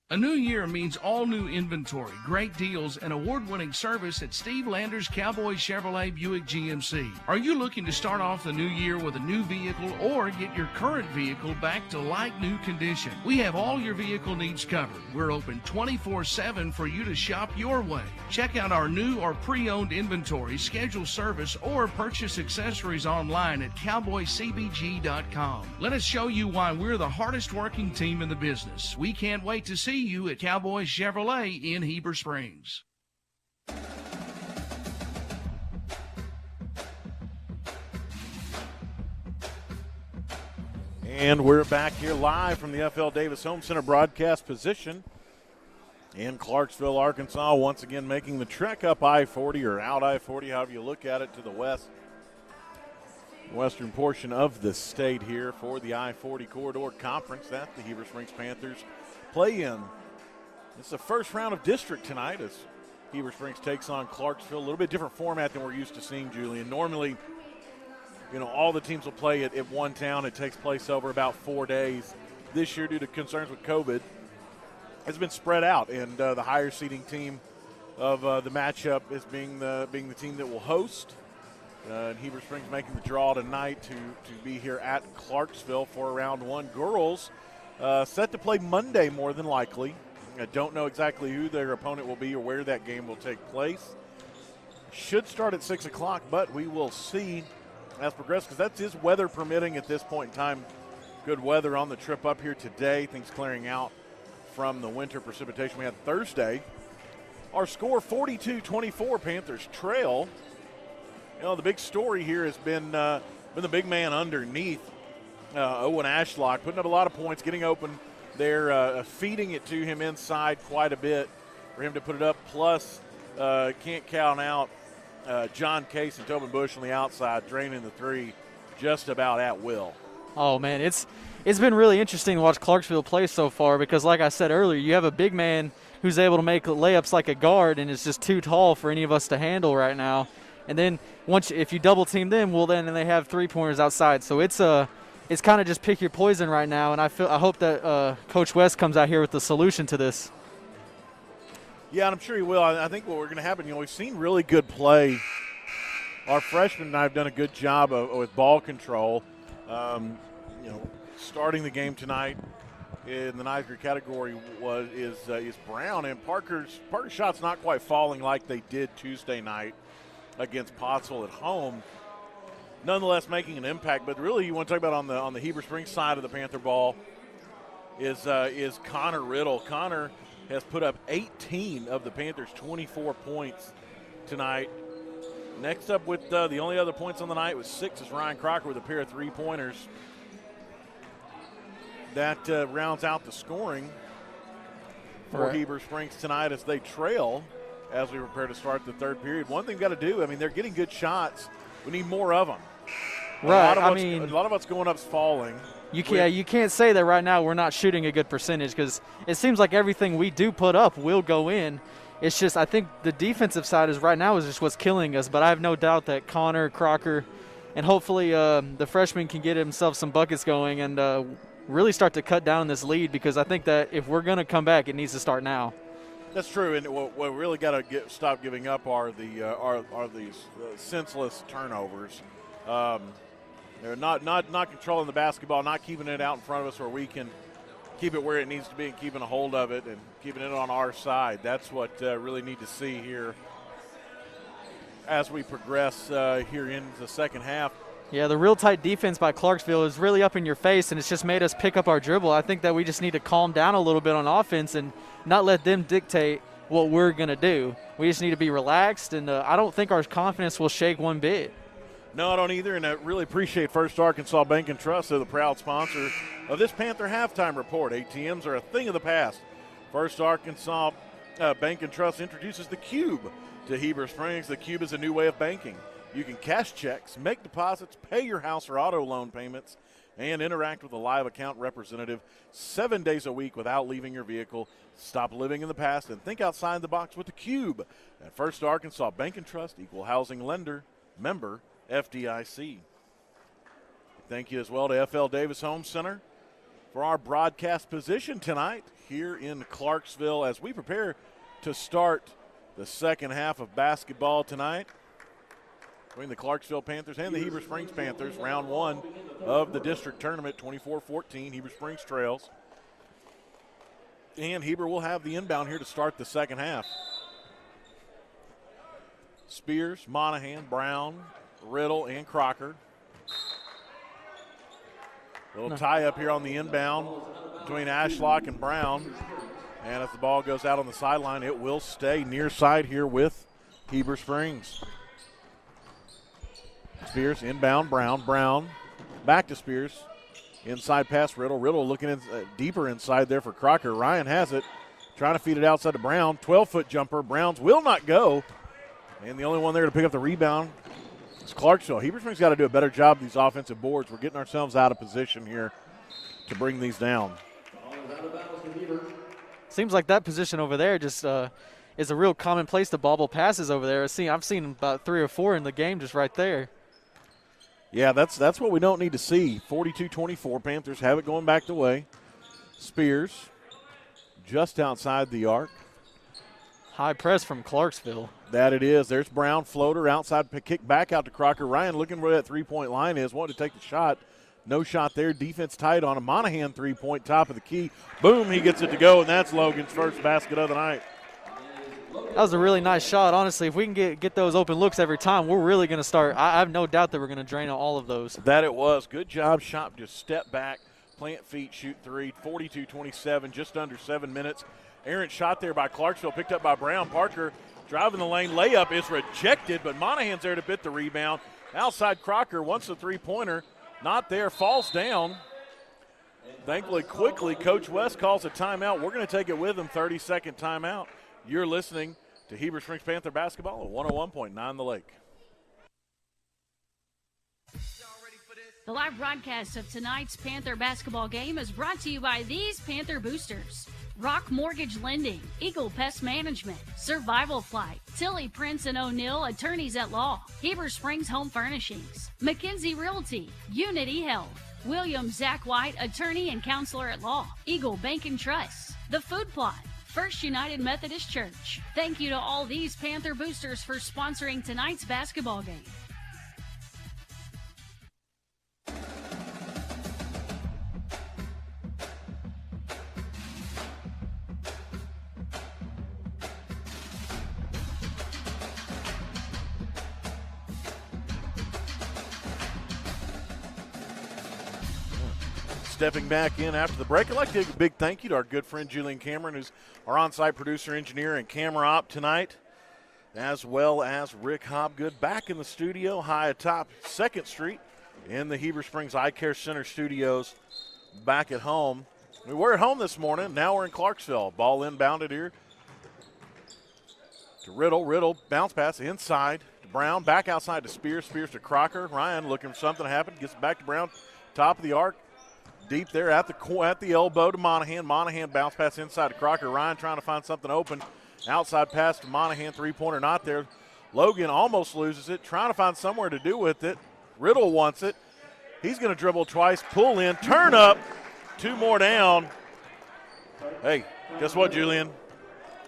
A new year means all new inventory, great deals, and award-winning service at Steve Lander's Cowboy Chevrolet Buick GMC. Are you looking to start off the new year with a new vehicle or get your current vehicle back to like-new condition? We have all your vehicle needs covered. We're open 24/7 for you to shop your way. Check out our new or pre-owned inventory, schedule service, or purchase accessories online at cowboycbg.com. Let us show you why we're the hardest working team in the business. We can't wait to see you at Cowboy Chevrolet in Heber Springs. And we're back here live from the FL Davis Home Center broadcast position in Clarksville, Arkansas, once again making the trek up I-40 or out I-40, however you look at it, to the western portion of the state here for the I-40 Corridor Conference that the Heber Springs Panthers play in. It's the first round of district tonight as Heber Springs takes on Clarksville. A little bit different format than we're used to seeing, Julian. Normally, all the teams will play at one town. It takes place over about 4 days. This year, due to concerns with COVID, it's been spread out, and the higher seeding team of the matchup is being the team that will host. And Heber Springs making the draw tonight to be here at Clarksville for round one. Girls set to play Monday more than likely. I don't know exactly who their opponent will be or where that game will take place. Should start at 6 o'clock, but we will see as progress because that's his weather permitting at this point in time. Good weather on the trip up here today. Things clearing out from the winter precipitation we had Thursday. Our score 42-24, Panthers trail. The big story here has been the big man underneath, Owen Ashlock, putting up a lot of points, getting open. They're feeding it to him inside quite a bit for him to put it up. Plus, can't count out John Case and Tobin Bush on the outside, draining the three just about at will. Oh, man, it's been really interesting to watch Clarksville play so far because, like I said earlier, you have a big man who's able to make layups like a guard, and it's just too tall for any of us to handle right now. And then if you double team them, well, then they have three-pointers outside. So it's kind of just pick your poison right now, and I hope that Coach West comes out here with the solution to this. Yeah, and I'm sure he will. I think what we're going to happen, we've seen really good play. Our freshmen and I have done a good job with ball control. Starting the game tonight in the ninth grade category is Brown, and Parker's shot's not quite falling like they did Tuesday night against Pottsville at home. Nonetheless, making an impact. But really, you want to talk about on the Heber Springs side of the Panther ball, is Connor Riddle. Connor has put up 18 of the Panthers' 24 points tonight. Next up with the only other points on the night was 6 is Ryan Crocker with a pair of three-pointers. That rounds out the scoring for Heber Springs tonight as they trail as we prepare to start the third period. One thing we've got to do, I mean, they're getting good shots. We need more of them. Right. A lot of what's going up is falling. You can't say that right now we're not shooting a good percentage because it seems like everything we do put up will go in. It's just I think the defensive side is right now is just what's killing us. But I have no doubt that Connor, Crocker, and hopefully the freshman can get himself some buckets going and really start to cut down this lead because I think that if we're going to come back, it needs to start now. That's true, and what we really got to stop giving up are these senseless turnovers. They're not controlling the basketball, not keeping it out in front of us where we can keep it where it needs to be and keeping a hold of it and keeping it on our side. That's what really need to see here as we progress here in the second half. Yeah, the real tight defense by Clarksville is really up in your face, and it's just made us pick up our dribble. I think that we just need to calm down a little bit on offense and not let them dictate what we're going to do. We just need to be relaxed, and I don't think our confidence will shake one bit. No, I don't either, and I really appreciate First Arkansas Bank and Trust. They're the proud sponsor of this Panther Halftime Report. ATMs are a thing of the past. First Arkansas Bank and Trust introduces the Cube to Heber Springs. The Cube is a new way of banking. You can cash checks, make deposits, pay your house or auto loan payments, and interact with a live account representative 7 days a week without leaving your vehicle. Stop living in the past and think outside the box with the Cube. At First Arkansas Bank and Trust, equal housing lender, member FDIC. Thank you as well to FL Davis Home Center for our broadcast position tonight here in Clarksville as we prepare to start the second half of basketball tonight between the Clarksville Panthers and the Heber Springs Panthers. Round one of the district tournament, 24-14. Heber Springs trails. And Heber will have the inbound here to start the second half. Spears, Monahan, Brown, Riddle, and Crocker. Little tie up here on the inbound between Ashlock and Brown. And as the ball goes out on the sideline, it will stay near side here with Heber Springs. Spears inbound, Brown back to Spears. Inside pass, Riddle. Riddle looking deeper inside there for Crocker. Ryan has it, trying to feed it outside to Brown. 12-foot jumper. Browns will not go. And the only one there to pick up the rebound is Clarksville. Heber Springs got to do a better job of these offensive boards. We're getting ourselves out of position here to bring these down. Seems like that position over there just is a real common place to bobble passes over there. I've seen about 3 or 4 in the game just right there. Yeah, that's what we don't need to see. 42-24, Panthers have it going back the way. Spears just outside the arc. High press from Clarksville. That it is. There's Brown, floater, outside kick back out to Crocker. Ryan looking where that three-point line is, wanted to take the shot. No shot there. Defense tight on a Monahan three-point, top of the key. Boom, he gets it to go, and that's Logan's first basket of the night. That was a really nice shot. Honestly, if we can get those open looks every time, we're really going to start. I have no doubt that we're going to drain all of those. That it was. Good job, Shop. Just step back, plant feet, shoot three. 42-27, just under 7 minutes. Errant shot there by Clarksville, picked up by Brown. Parker driving the lane. Layup is rejected, but Monahan's there to bit the rebound. Outside Crocker wants the three-pointer. Not there, falls down. Thankfully, quickly, Coach West calls a timeout. We're going to take it with him, 30-second timeout. You're listening to Heber Springs Panther basketball at 101.9 The Lake. The live broadcast of tonight's Panther basketball game is brought to you by these Panther boosters: Rock Mortgage Lending, Eagle Pest Management, Survival Flight, Tilly Prince and O'Neill Attorneys at Law, Heber Springs Home Furnishings, McKenzie Realty, Unity Health, William Zach White, Attorney and Counselor at Law, Eagle Bank and Trust, The Food Plot, First United Methodist Church. Thank you to all these Panther boosters for sponsoring tonight's basketball game. Stepping back in after the break, I'd like to give a big thank you to our good friend Julian Cameron, who's our on-site producer, engineer, and camera op tonight, as well as Rick Hobgood back in the studio high atop 2nd Street in the Heber Springs Eye Care Center studios back at home. We were at home this morning. Now we're in Clarksville. Ball inbounded here to Riddle. Riddle bounce pass inside to Brown. Back outside to Spears. Spears to Crocker. Ryan looking for something to happen. Gets it back to Brown. Top of the arc. Deep there at the elbow to Monahan. Monahan bounce pass inside to Crocker. Ryan trying to find something open. Outside pass to Monahan. Three-pointer not there. Logan almost loses it. Trying to find somewhere to do with it. Riddle wants it. He's going to dribble twice. Pull in. Turn up. 2 more down. Hey, guess what, Julian?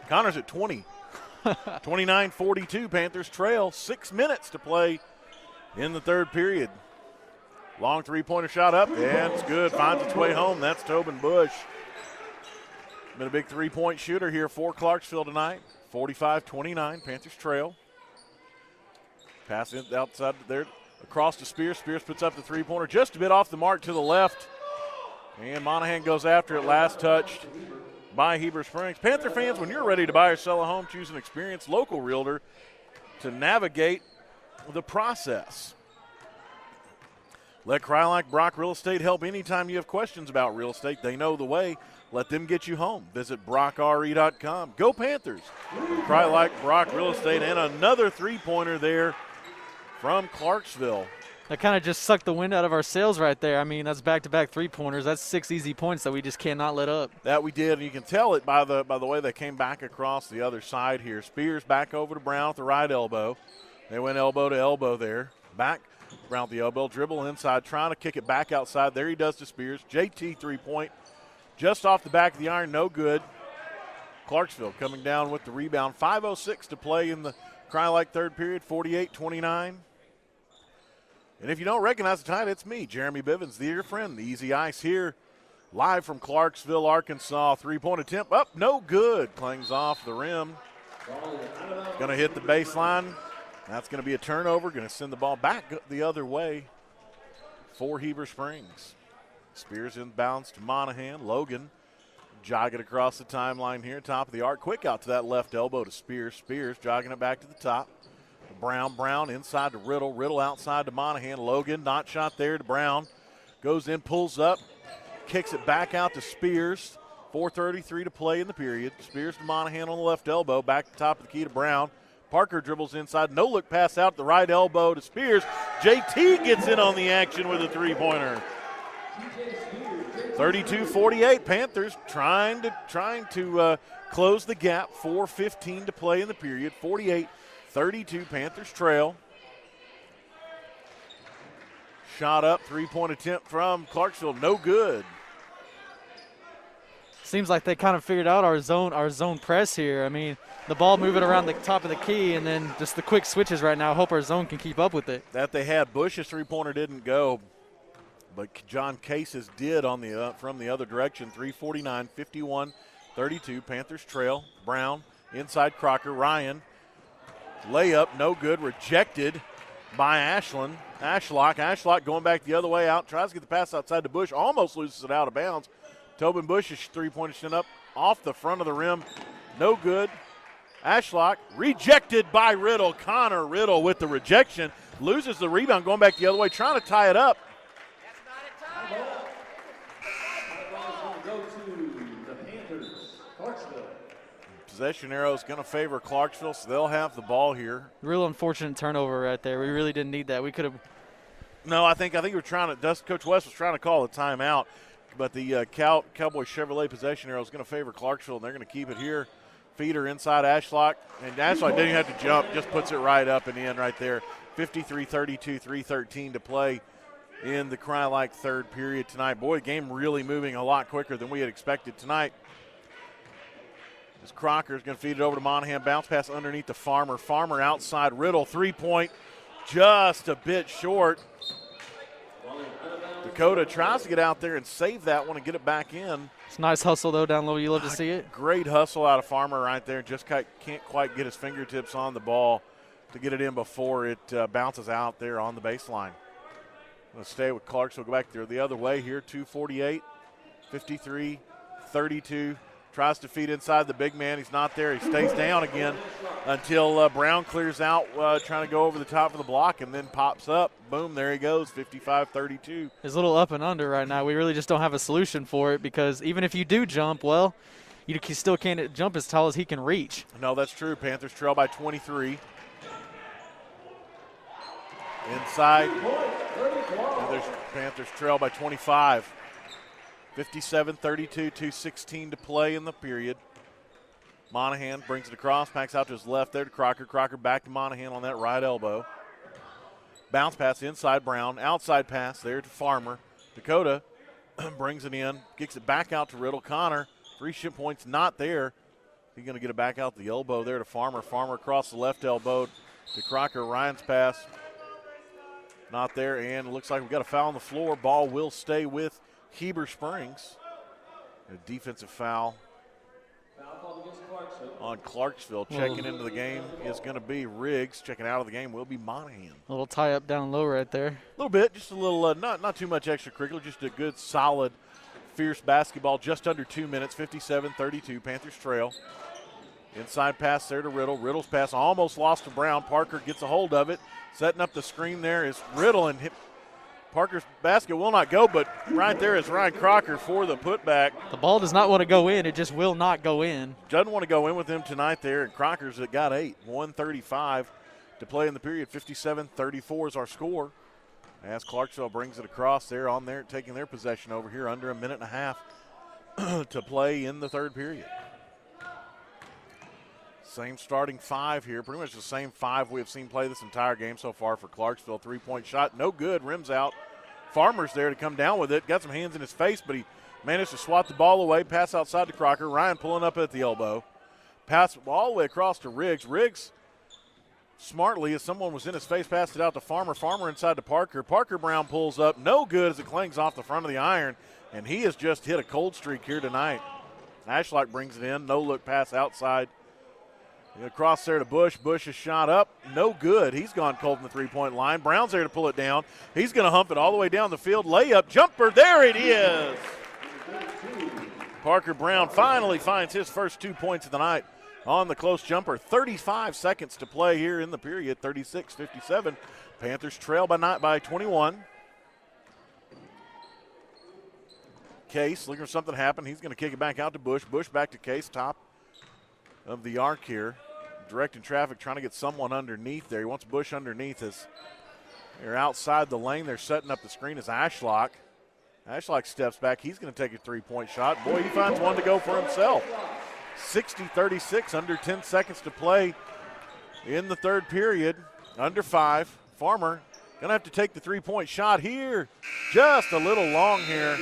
Connor's at 20. 29-42. Panthers trail. 6 minutes to play in the 3rd period. Long three-pointer shot up, and it's good. Finds its way home. That's Tobin Bush. Been a big three-point shooter here for Clarksville tonight. 45-29. Panthers trail. Pass in outside there. Across to Spears. Spears puts up the three-pointer just a bit off the mark to the left. And Monahan goes after it, last touched by Heber Springs. Panther fans, when you're ready to buy or sell a home, choose an experienced local realtor to navigate the process. Let Cry Like Brock Real Estate help anytime you have questions about real estate. They know the way. Let them get you home. Visit brockre.com. Go Panthers. Cry Like Brock Real Estate, and another three-pointer there from Clarksville. That kind of just sucked the wind out of our sails right there. I mean, that's back-to-back three-pointers. That's 6 easy points that we just cannot let up. That we did, and you can tell it by the way they came back across the other side here. Spears back over to Brown at the right elbow. They went elbow to elbow there. Back, Brown at the elbow, dribble inside, trying to kick it back outside. There he does to Spears. JT three-point, just off the back of the iron, no good. Clarksville coming down with the rebound. 5:06 to play in the Cry-Like 3rd period, 48-29. And if you don't recognize the time, it's me, Jeremy Bivens, your friend, the Easy Ice here, live from Clarksville, Arkansas. Three-point attempt up, no good. Clangs off the rim. Going to hit the baseline. That's going to be a turnover. Going to send the ball back the other way for Heber Springs. Spears inbounds to Monahan. Logan jogging across the timeline here, top of the arc. Quick out to that left elbow to Spears. Spears jogging it back to the top. Brown inside to Riddle. Riddle outside to Monahan. Logan, not shot there to Brown. Goes in, pulls up, kicks it back out to Spears. 4:33 to play in the period. Spears to Monahan on the left elbow. Back to the top of the key to Brown. Parker dribbles inside. No look pass out the right elbow to Spears. JT gets in on the action with a three-pointer. 32-48. Panthers trying to close the gap. 4:15 to play in the period. 48-32. Panthers trail. Shot up. Three-point attempt from Clarksville. No good. Seems like they kind of figured out our zone press here. I mean, the ball moving around the top of the key, and then just the quick switches right now. Hope our zone can keep up with it. That they had. Bush's three-pointer didn't go, but John Case's did on the from the other direction. 3:49, 51-32. Panthers trail. Brown inside Crocker. Ryan layup, no good. Rejected by Ashlock going back the other way out. Tries to get the pass outside to Bush. Almost loses it out of bounds. Tobin Bush's three-pointer sent up off the front of the rim. No good. Ashlock rejected by Riddle. Connor Riddle with the rejection. Loses the rebound going back the other way, trying to tie it up. Possession arrow is going to favor Clarksville, so they'll have the ball here. Real unfortunate turnover right there. We really didn't need that. We could have. No, I think we were trying to. Coach West was trying to call a timeout, but the Cowboy Chevrolet possession arrow is going to favor Clarksville, and they're going to keep it here. Feeder inside Ashlock, and Ashlock didn't even have to jump, just puts it right up and in right there. 53-32, 3:13 to play in the Cry-Like 3rd period tonight. Boy, the game really moving a lot quicker than we had expected tonight. As Crocker is going to feed it over to Monahan. Bounce pass underneath to Farmer. Farmer outside. Riddle, three-point, just a bit short. Dakota tries to get out there and save that one and get it back in. It's a nice hustle, though, down low. You love to see it. Great hustle out of Farmer right there. Just can't quite get his fingertips on the ball to get it in before it bounces out there on the baseline. Let's stay with Clarksville. Go back there the other way here. 2:48, 53, 32. Tries to feed inside the big man. He's not there. He stays down again until Brown clears out, trying to go over the top of the block, and then pops up. Boom, there he goes, 55-32. His little up and under right now, we really just don't have a solution for it, because even if you do jump, well, you still can't jump as tall as he can reach. No, that's true. Panthers trail by 23. Inside. Panthers trail by 25. 57-32, 2:16 to play in the period. Monahan brings it across, backs out to his left there to Crocker. Crocker back to Monahan on that right elbow. Bounce pass inside Brown. Outside pass there to Farmer. Dakota brings it in, kicks it back out to Riddle. Connor, 3 ship points not there. He's going to get it back out the elbow there to Farmer. Farmer across the left elbow to Crocker. Ryan's pass not there, and it looks like we've got a foul on the floor. Ball will stay with Heber Springs. A defensive foul on Clarksville. Checking into the game is going to be Riggs. Checking out of the game will be Monahan. A little tie up down low right there. A little bit, just a little, not too much extracurricular, just a good, solid, fierce basketball. Just under 2 minutes, 57-32. Panthers trail. Inside pass there to Riddle. Riddle's pass almost lost to Brown. Parker gets a hold of it. Setting up the screen there is Riddle, and Parker's basket will not go, but right there is Ryan Crocker for the putback. The ball does not want to go in. It just will not go in. Doesn't want to go in with him tonight there, and Crocker's got 8. 1:35 to play in the period. 57-34 is our score. As Clarksville brings it across there on there, taking their possession over here under a minute and a half to play in the third period. Same starting 5 here, pretty much the same 5 we have seen play this entire game so far for Clarksville. 3-point shot, no good, rims out. Farmer's there to come down with it, got some hands in his face, but he managed to swat the ball away, pass outside to Crocker. Ryan pulling up at the elbow. Pass all the way across to Riggs. Riggs, smartly, as someone was in his face, passed it out to Farmer. Farmer inside to Parker. Parker Brown pulls up, no good as it clangs off the front of the iron, and he has just hit a cold streak here tonight. Ashlock brings it in, no-look pass outside. Across there to Bush. Bush is shot up. No good. He's gone cold in the three-point line. Brown's there to pull it down. He's going to hump it all the way down the field. Layup, jumper. There it is. Parker Brown finally finds his first 2 points of the night on the close jumper. 35 seconds to play here in the period. 36-57. Panthers trail by 21. Case looking for something to happen. He's going to kick it back out to Bush. Bush back to Case, top of the arc here. Directing traffic, trying to get someone underneath there. He wants Bush underneath as they're outside the lane. They're setting up the screen as Ashlock. Ashlock steps back. He's going to take a three-point shot. Boy, he finds one to go for himself. 60-36, under 10 seconds to play in the third period. Under 5. Farmer going to have to take the three-point shot here. Just a little long here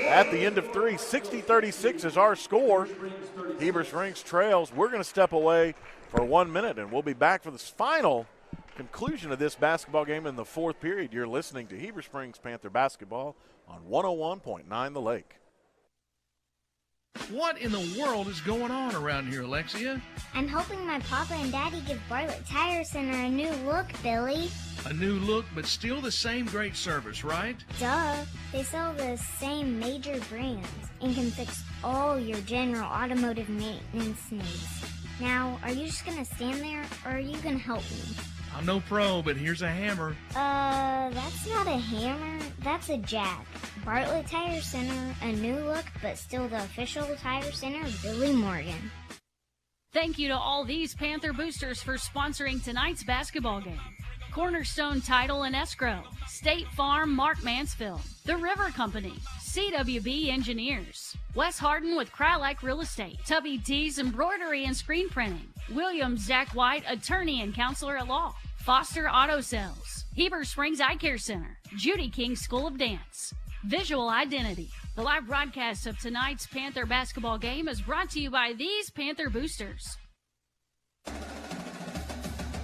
at the end of 3. 60-36 is our score. Heber Springs trails. We're going to step away for 1 minute, and we'll be back for the final conclusion of this basketball game in the fourth period. You're listening to Heber Springs Panther basketball on 101.9 The Lake. What in the world is going on around here, Alexia? I'm hoping my papa and daddy give Bartlett Tire Center a new look, Billy. A new look, but still the same great service, right? Duh. They sell the same major brands and can fix all your general automotive maintenance needs. Now, are you just going to stand there, or are you going to help me? I'm no pro, but here's a hammer. That's not a hammer. That's a jack. Bartlett Tire Center, a new look, but still the official tire center of Billy Morgan. Thank you to all these Panther boosters for sponsoring tonight's basketball game. Cornerstone Title and Escrow, State Farm, Mark Mansfield, The River Company, CWB Engineers, Wes Harden with Crylike Real Estate, Tubby T's Embroidery and Screen Printing, William Zach White, Attorney and Counselor at Law, Foster Auto Sales, Heber Springs Eye Care Center, Judy King School of Dance, Visual Identity. The live broadcast of tonight's Panther basketball game is brought to you by these Panther boosters.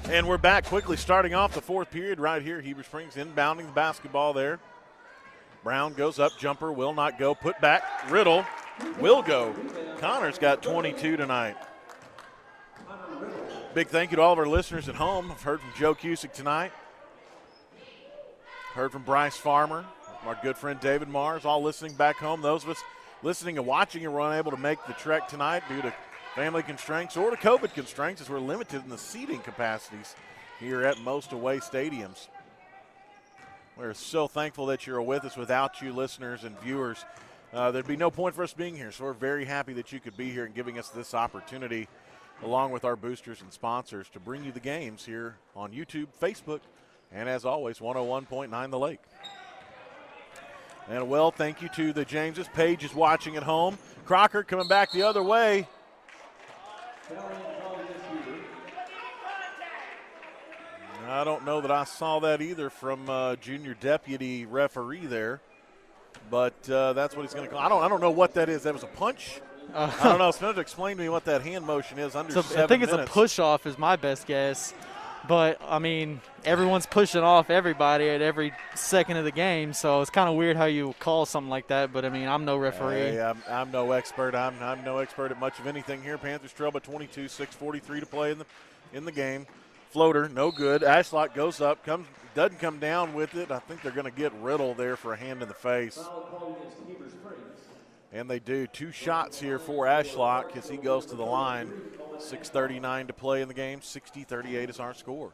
And we're back quickly starting off the fourth period right here. Heber Springs inbounding the basketball there. Brown goes up, jumper will not go. Put back, Riddle will go. Connor's got 22 tonight. Big thank you to all of our listeners at home. I've heard from Joe Cusick tonight. Heard from Bryce Farmer, our good friend David Mars, all listening back home. Those of us listening and watching and were unable to make the trek tonight due to family constraints or to COVID constraints, as we're limited in the seating capacities here at most away stadiums. We're so thankful that you're with us. Without you, listeners and viewers, there'd be no point for us being here. So we're very happy that you could be here and giving us this opportunity, along with our boosters and sponsors, to bring you the games here on YouTube, Facebook, and as always, 101.9 The Lake. And well, thank you to the Jameses. Paige is watching at home. Crocker coming back the other way. I don't know that I saw that either from junior deputy referee there, but that's what he's going to call. I don't know what that is. That was a punch? I don't know. Someone to explain to me what that hand motion is under 7 minutes. I think it's a push-off is my best guess. But, I mean, everyone's pushing off everybody at every second of the game, so it's kind of weird how you call something like that. But, I mean, I'm no referee. Hey, I'm no expert. I'm no expert at much of anything here. Panthers trail by 22, 6:43 to play in the game. Floater, no good. Ashlock goes up, doesn't come down with it. I think they're going to get Riddle there for a hand in the face. And they do. 2 shots here for Ashlock as he goes to the line. 6:39 to play in the game. 60-38 is our score.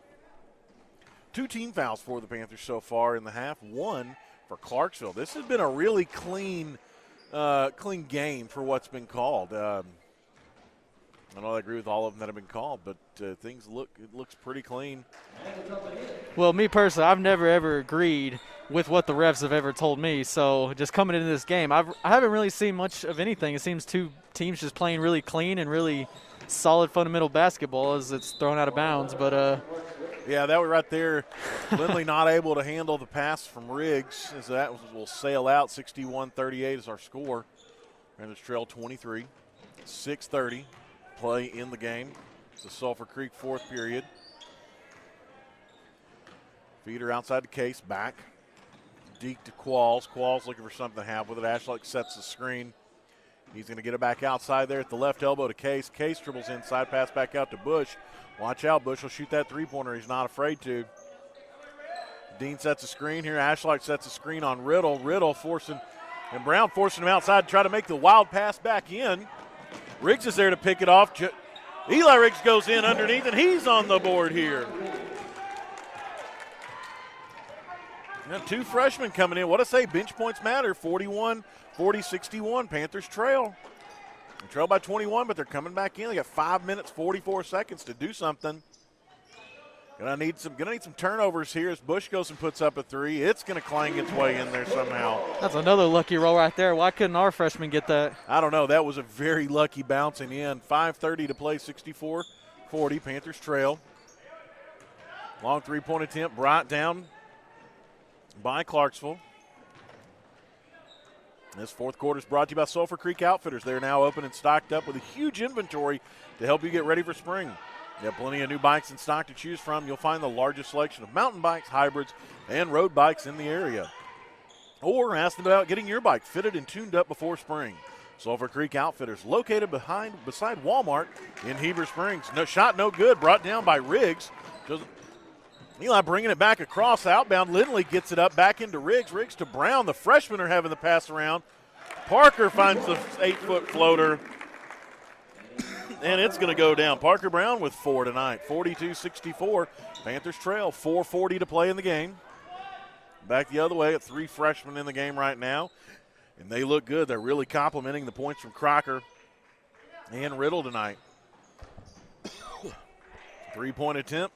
2 team fouls for the Panthers so far in the half. 1 for Clarksville. This has been a really clean game for what's been called. I don't agree with all of them that have been called, but it looks pretty clean. Well, me personally, I've never ever agreed with what the refs have ever told me. So just coming into this game, I haven't really seen much of anything. It seems 2 teams just playing really clean and really solid fundamental basketball as it's thrown out of bounds. But yeah, that was right there. Lindley not able to handle the pass from Riggs, as that will sail out. 61-38 is our score. Panthers trail 23. 6:30 play in the game. It's the Sulphur Creek 4th period. Feeder outside the case, back. Deke to Qualls. Qualls looking for something to have with it. Ashlock sets the screen. He's going to get it back outside there at the left elbow to Case. Case dribbles inside, pass back out to Bush. Watch out, Bush will shoot that 3-pointer. He's not afraid to. Dean sets a screen here. Ashlock sets a screen on Riddle. Riddle and Brown forcing him outside to try to make the wild pass back in. Riggs is there to pick it off. Eli Riggs goes in underneath, and he's on the board here. Now 2 freshmen coming in. What I say, bench points matter. 41-40-61. Panthers trail. They trail by 21, but they're coming back in. They got 5 minutes, 44 seconds to do something. Gonna need some turnovers here as Bush goes and puts up a 3. It's gonna clang its way in there somehow. That's another lucky roll right there. Why couldn't our freshman get that? I don't know. That was a very lucky bouncing in. 5:30 to play, 64-40. Panthers trail. Long 3-point attempt brought down by Clarksville. This 4th quarter is brought to you by Sulphur Creek Outfitters. They're now open and stocked up with a huge inventory to help you get ready for spring. You have plenty of new bikes in stock to choose from. You'll find the largest selection of mountain bikes, hybrids, and road bikes in the area. Or ask them about getting your bike fitted and tuned up before spring. Sulphur Creek Outfitters, located beside Walmart in Heber Springs. No shot, no good. Brought down by Riggs. Eli bringing it back across outbound. Lindley gets it up back into Riggs. Riggs to Brown. The freshmen are having the pass around. Parker finds the 8-foot floater. And it's going to go down. Parker Brown with 4 tonight. 42-64. Panthers trail. 4:40 to play in the game. Back the other way at 3 freshmen in the game right now. And they look good. They're really complimenting the points from Crocker and Riddle tonight. 3-point attempt.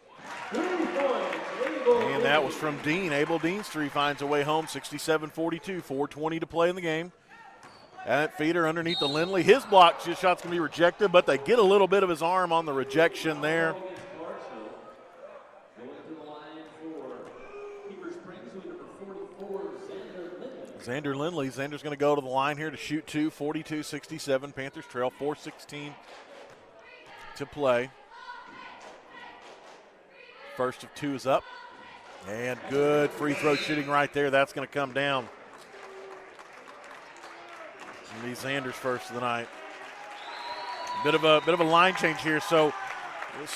And that was from Dean. Abel Deanstreet finds a way home. 67-42. 4:20 to play in the game. That feeder underneath the Lindley. His block shot's going to be rejected, but they get a little bit of his arm on the rejection there. Xander Lindley. Xander's going to go to the line here to shoot 2. 42-67. Panthers trail. 4:16 to play. First of 2 is up. And good free throw shooting right there. That's going to come down. Lee Xander's first of the night. Bit of a line change here. So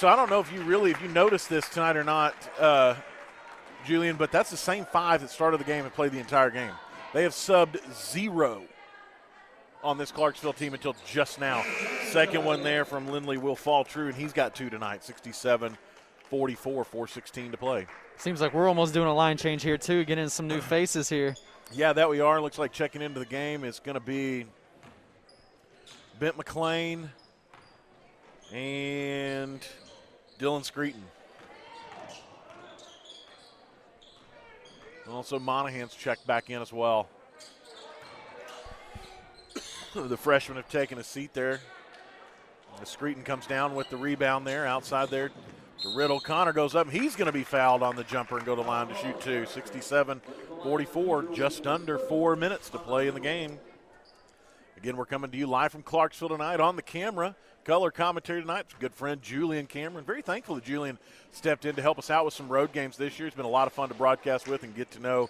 I don't know if you noticed this tonight or not. Julian, but that's the same 5 that started the game and played the entire game. They have subbed 0 on this Clarksville team until just now. Second one there from Lindley will fall true, and he's got 2 tonight, 67-44, 4:16 to play. Seems like we're almost doing a line change here, too, getting some new faces here. Yeah, that we are. Looks like checking into the game is going to be Bent McLean and Dylan Screeton. Also, Monahan's checked back in as well. The freshmen have taken a seat there. The Screeton comes down with the rebound there, outside there to Riddle. Connor goes up. He's going to be fouled on the jumper and go to line to shoot 2. 67-44, just under 4 minutes to play in the game. Again, we're coming to you live from Clarksville tonight on the camera. Color commentary tonight. Good friend Julian Cameron. Very thankful that Julian stepped in to help us out with some road games this year. It's been a lot of fun to broadcast with and get to know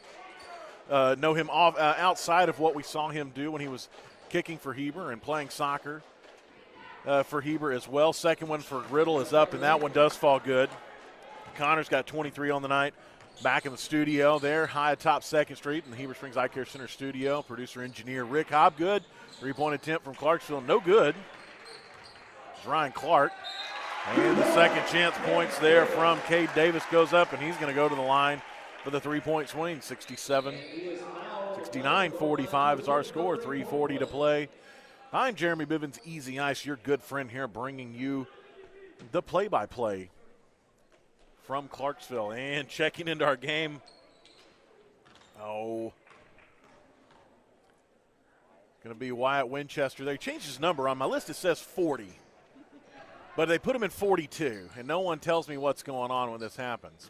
him outside of what we saw him do when he was kicking for Heber and playing soccer for Heber as well. Second one for Riddle is up, and that one does fall good. Connor's got 23 on the night. Back in the studio there, high atop 2nd Street in the Heber Springs Eye Care Center studio. Producer-engineer Rick Hobgood. 3-point attempt from Clarksville, no good. It's Ryan Clark. And the second chance points there from Cade Davis goes up, and he's going to go to the line for the 3-point swing. 69-45 is our score, 3:40 to play. I'm Jeremy Bivens, Easy Ice, your good friend here, bringing you the play-by-play from Clarksville. And checking into our game. Going to be Wyatt Winchester. They changed his number. On my list it says 40. But they put him in 42, and no one tells me what's going on when this happens.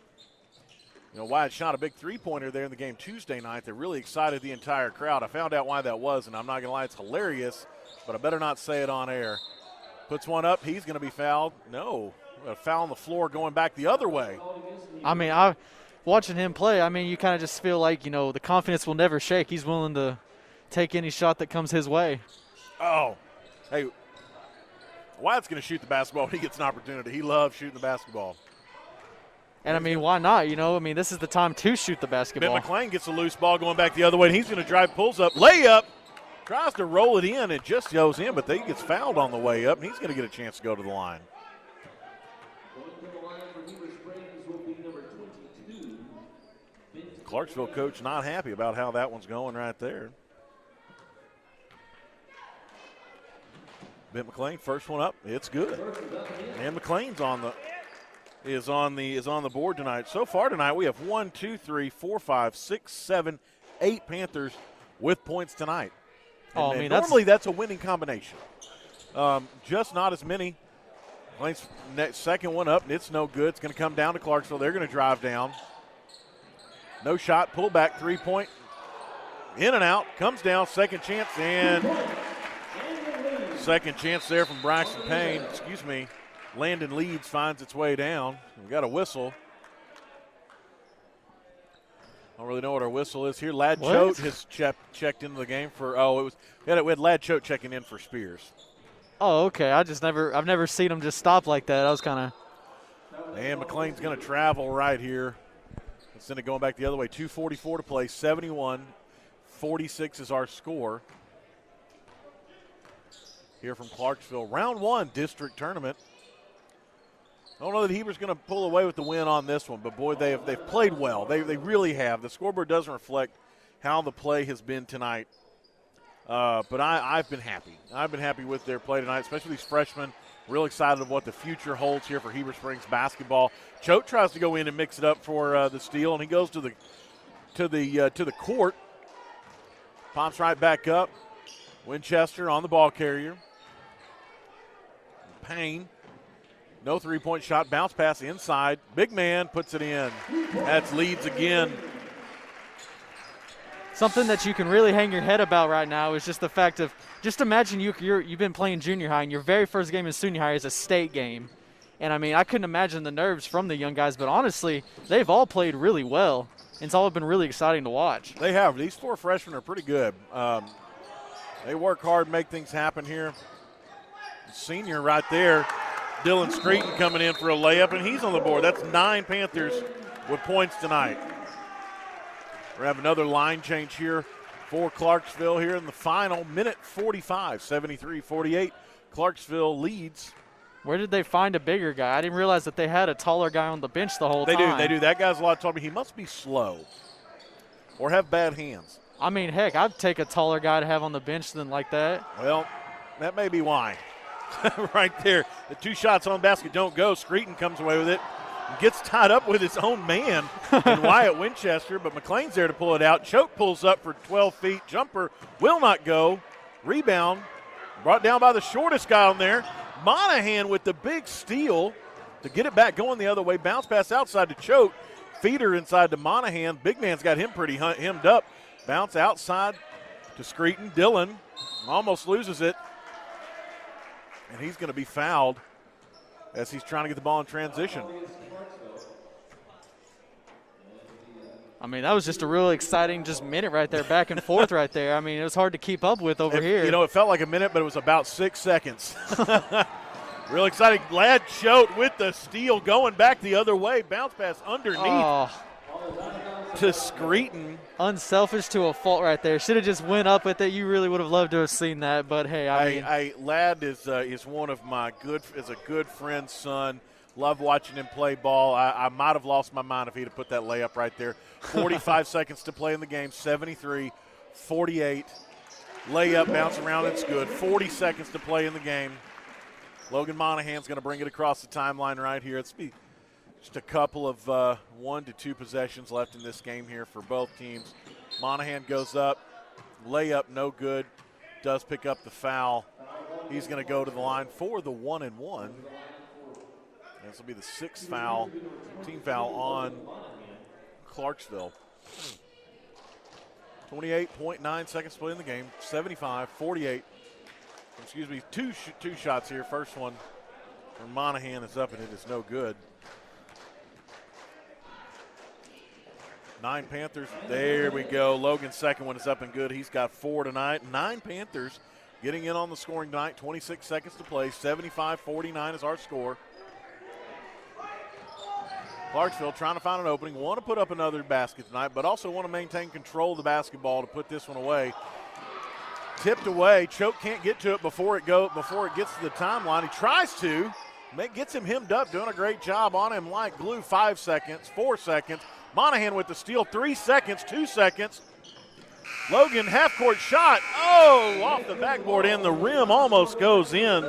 You know, Wyatt shot a big three-pointer there in the game Tuesday night that really excited the entire crowd. I found out why that was, and I'm not going to lie, it's hilarious, but I better not say it on air. Puts one up. He's going to be fouled. No. A foul on the floor going back the other way. I mean, watching him play, I mean, you kind of just feel like, you know, the confidence will never shake. He's willing to take any shot that comes his way. Oh, hey, Wyatt's going to shoot the basketball when he gets an opportunity. He loves shooting the basketball. And, I mean, why not? You know, I mean, this is the time to shoot the basketball. Ben McLean gets a loose ball going back the other way, and he's going to drive, pulls up, layup, tries to roll it in. It just goes in, but he gets fouled on the way up, and he's going to get a chance to go to the line. Clarksville coach not happy about how that one's going right there. Ben McLean, first one up, it's good. And McLean's is on the board tonight. So far tonight, we have 1, 2, 3, 4, 5, 6, 7, 8 Panthers with points tonight. Oh, I mean, normally that's a winning combination. Just not as many. McLean's second one up, and it's no good. It's going to come down to Clarksville. They're going to drive down. No shot, pull back, 3-point. In and out, comes down, second chance, and second chance there from Braxton Payne. Landon Leeds finds its way down. We've got a whistle. I don't really know what our whistle is here. Ladd Choate has checked into the game for, we had Ladd Choate checking in for Spears. Oh, okay. I've never seen him just stop like that. I was kind of. And McLean's going to travel right here. Instead of going back the other way, 2:44 to play, 71-46 is our score. Here from Clarksville, round 1 district tournament. I don't know that Heber's going to pull away with the win on this one, but boy, they've played well. They really have. The scoreboard doesn't reflect how the play has been tonight. But I've been happy. I've been happy with their play tonight, especially these freshmen. Real excited of what the future holds here for Heber Springs basketball. Choate tries to go in and mix it up for the steal, and he goes to the court. Pops right back up. Winchester on the ball carrier. Payne. No three-point shot. Bounce pass inside. Big man puts it in. That's Leeds again. Something that you can really hang your head about right now is just the fact of, just imagine you've been playing junior high and your very first game in senior high is a state game. And, I mean, I couldn't imagine the nerves from the young guys, but honestly, they've all played really well. It's all been really exciting to watch. They have. These 4 freshmen are pretty good. They work hard, make things happen here. Senior right there, Dylan Screeton coming in for a layup, and he's on the board. That's 9 Panthers with points tonight. We're going to have another line change here for Clarksville here in the final minute 45, 73-48. Clarksville leads. Where did they find a bigger guy? I didn't realize that they had a taller guy on the bench the whole time. They do. That guy's a lot taller. He must be slow or have bad hands. I mean, heck, I'd take a taller guy to have on the bench than like that. Well, that may be why. Right there. The 2 shots on basket don't go. Screeton comes away with it. Gets tied up with his own man and Wyatt Winchester, but McLean's there to pull it out. Choate pulls up for 12 feet. Jumper will not go. Rebound brought down by the shortest guy on there. Monahan with the big steal to get it back going the other way. Bounce pass outside to Choate. Feeder inside to Monahan. Big man's got him pretty hemmed up. Bounce outside to Screeton. Dillon almost loses it. And he's going to be fouled as he's trying to get the ball in transition. I mean, that was just a really exciting minute right there, back and forth right there. I mean, it was hard to keep up with over here. You know, it felt like a minute, but it was about 6 seconds. Real exciting. Glad Choate with the steal going back the other way. Bounce pass underneath to Screeton. Unselfish to a fault right there. Should have just went up with it. You really would have loved to have seen that, but hey, Ladd is one of my is a good friend's son. Love watching him play ball. I might have lost my mind if he'd have put that layup right there. 45 seconds to play in the game, 73-48. Layup, bounce around, it's good. 40 seconds to play in the game. Logan Monahan's going to bring it across the timeline right here. It's just a couple of 1 to 2 possessions left in this game here for both teams. Monahan goes up. Layup, no good. Does pick up the foul. He's going to go to the line for the 1-and-1. This will be the 6th foul, team foul on Clarksville. 28.9 seconds to play in the game, 75-48. Excuse me, two shots here. First one from Monahan is up, and it is no good. 9 Panthers. There we go. Logan's second one is up and good. He's got 4 tonight. 9 Panthers getting in on the scoring tonight. 26 seconds to play. 75-49 is our score. Clarksville trying to find an opening. Want to put up another basket tonight, but also want to maintain control of the basketball to put this one away. Tipped away. Choate can't get to it before it gets to the timeline. He tries to. Gets him hemmed up, doing a great job on him like glue. 5 seconds, 4 seconds. Monahan with the steal, 3 seconds, 2 seconds. Logan, half-court shot. Oh, off the backboard and the rim almost goes in.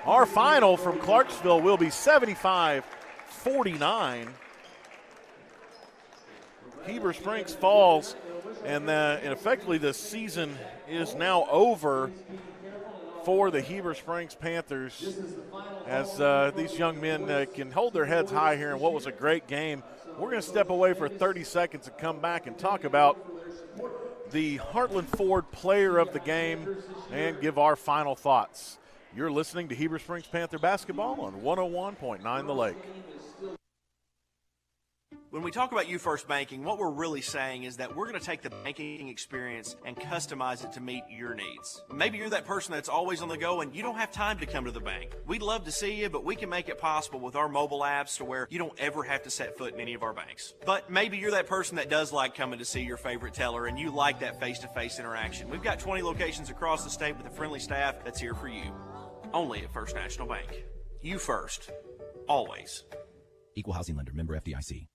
Our final from Clarksville will be 75-49. Heber Springs falls, and effectively the season is now over for the Heber Springs Panthers as these young men can hold their heads high here in what was a great game. We're going to step away for 30 seconds and come back and talk about the Heartland Ford player of the game and give our final thoughts. You're listening to Heber Springs Panther basketball on 101.9 The Lake. When we talk about You First Banking, what we're really saying is that we're going to take the banking experience and customize it to meet your needs. Maybe you're that person that's always on the go and you don't have time to come to the bank. We'd love to see you, but we can make it possible with our mobile apps to where you don't ever have to set foot in any of our banks. But maybe you're that person that does like coming to see your favorite teller and you like that face-to-face interaction. We've got 20 locations across the state with a friendly staff that's here for you. Only at First National Bank. You first. Always. Equal housing lender. Member FDIC.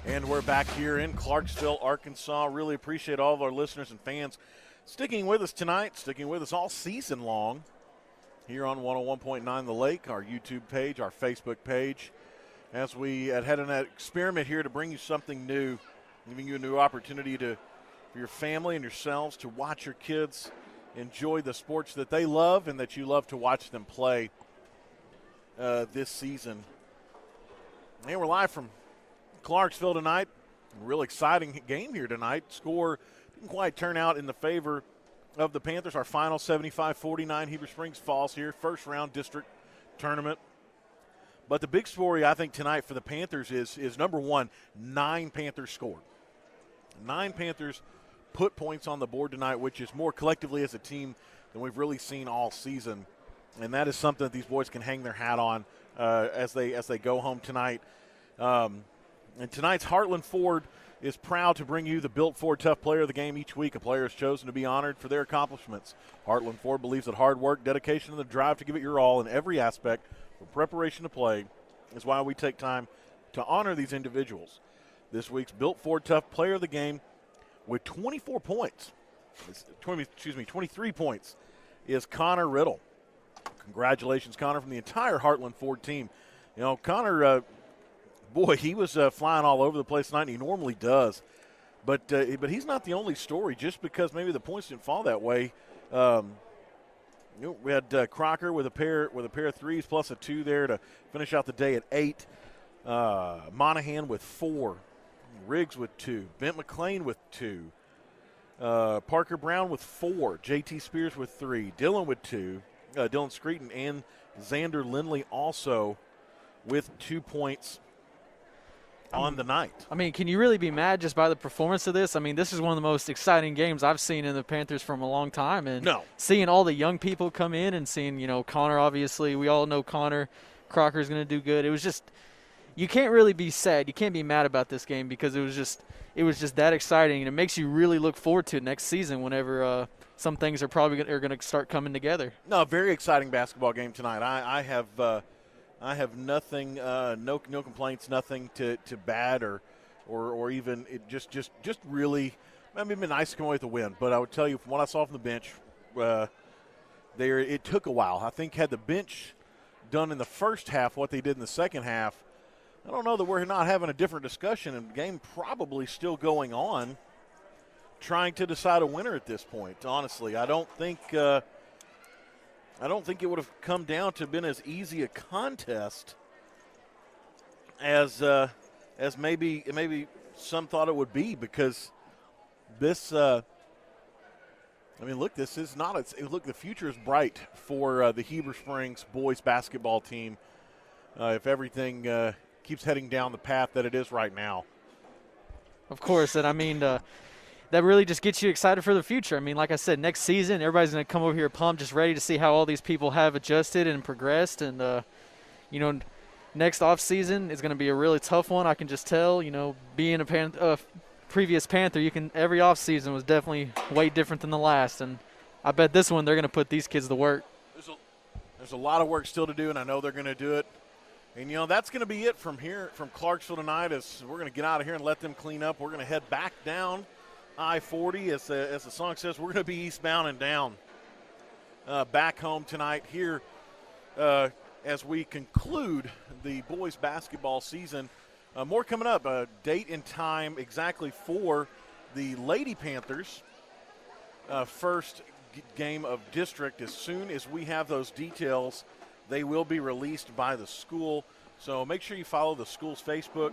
And we're back here in Clarksville, Arkansas. Really appreciate all of our listeners and fans sticking with us tonight, sticking with us all season long here on 101.9 The Lake, our YouTube page, our Facebook page, as we had an experiment here to bring you something new, giving you a new opportunity for your family and yourselves to watch your kids enjoy the sports that they love and that you love to watch them play this season. And we're live from Clarksville tonight. Real exciting game here tonight. Score didn't quite turn out in the favor of the Panthers. Our final 75-49. Heber Springs falls here. First round district tournament. But the big story I think tonight for the Panthers is number one, 9 Panthers scored. 9 Panthers put points on the board tonight, which is more collectively as a team than we've really seen all season. and that is something that these boys can hang their hat on as they go home tonight. And tonight's Heartland Ford is proud to bring you the Built Ford Tough Player of the Game each week. A player is chosen to be honored for their accomplishments. Heartland Ford believes that hard work, dedication, and the drive to give it your all in every aspect from preparation to play is why we take time to honor these individuals. This week's Built Ford Tough Player of the Game with 23 points is Connor Riddle. Congratulations, Connor, from the entire Heartland Ford team. You know, Connor, boy, he was flying all over the place tonight, and he normally does. But he's not the only story. Just because maybe the points didn't fall that way, we had Crocker with a pair of threes plus a 2 there to finish out the day at 8. Monahan with 4, Riggs with 2, Bent McLean with 2, Parker Brown with 4, JT Spears with 3, Dylan with 2, Dylan Screeton and Xander Lindley also with 2 points on the night. I mean, can you really be mad just by the performance of this? I mean, this is one of the most exciting games I've seen in the Panthers from a long time. And seeing all the young people come in and seeing, you know, Connor, obviously, we all know Connor, Crocker's going to do good. It was just, you can't really be sad. You can't be mad about this game because it was just that exciting. And it makes you really look forward to it next season whenever some things are probably going to start coming together. No, very exciting basketball game tonight. I have nothing, no complaints, nothing to bad or even it just really. I mean, it'd been nice to come away with a win, but I would tell you from what I saw from the bench, it took a while. I think had the bench done in the first half what they did in the second half, I don't know that we're not having a different discussion, and the game probably still going on, trying to decide a winner at this point. Honestly, I don't think it would have come down to been as easy a contest as maybe some thought it would be, because this. I mean, look, this is not. Look, the future is bright for the Heber Springs boys basketball team if everything keeps heading down the path that it is right now. Of course, and I mean. That really just gets you excited for the future. I mean, like I said, next season, everybody's going to come over here pumped, just ready to see how all these people have adjusted and progressed. And, you know, next offseason is going to be a really tough one. I can just tell, you know, being a previous Panther, every offseason was definitely way different than the last. And I bet this one they're going to put these kids to work. There's a lot of work still to do, and I know they're going to do it. And, you know, that's going to be it from here, from Clarksville tonight, as we're going to get out of here and let them clean up. We're going to head back down I-40, as the song says. We're going to be eastbound and down back home tonight here as we conclude the boys basketball season. More coming up, date and time exactly for the Lady Panthers first game of district. As soon as we have those details, they will be released by the school. So make sure you follow the school's Facebook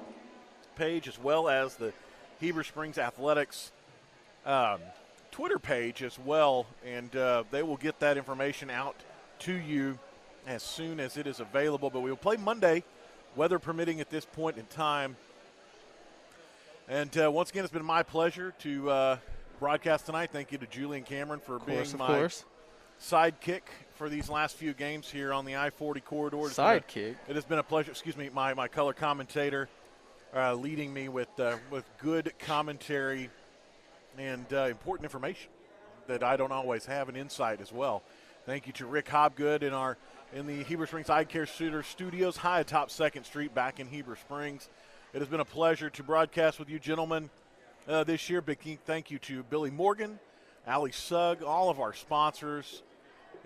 page as well as the Heber Springs Athletics Twitter page as well, and they will get that information out to you as soon as it is available. But we will play Monday, weather permitting at this point in time. And once again, it's been my pleasure to broadcast tonight. Thank you to Julian Cameron for being my sidekick for these last few games here on the I-40 corridor. Sidekick? It has been a pleasure. Excuse me, my color commentator leading me with good commentary and important information that I don't always have, and insight as well. Thank you to Rick Hobgood in the Heber Springs Eye Care Studios, high atop 2nd Street back in Heber Springs. It has been a pleasure to broadcast with you gentlemen this year. Big thank you to Billy Morgan, Allie Sugg, all of our sponsors,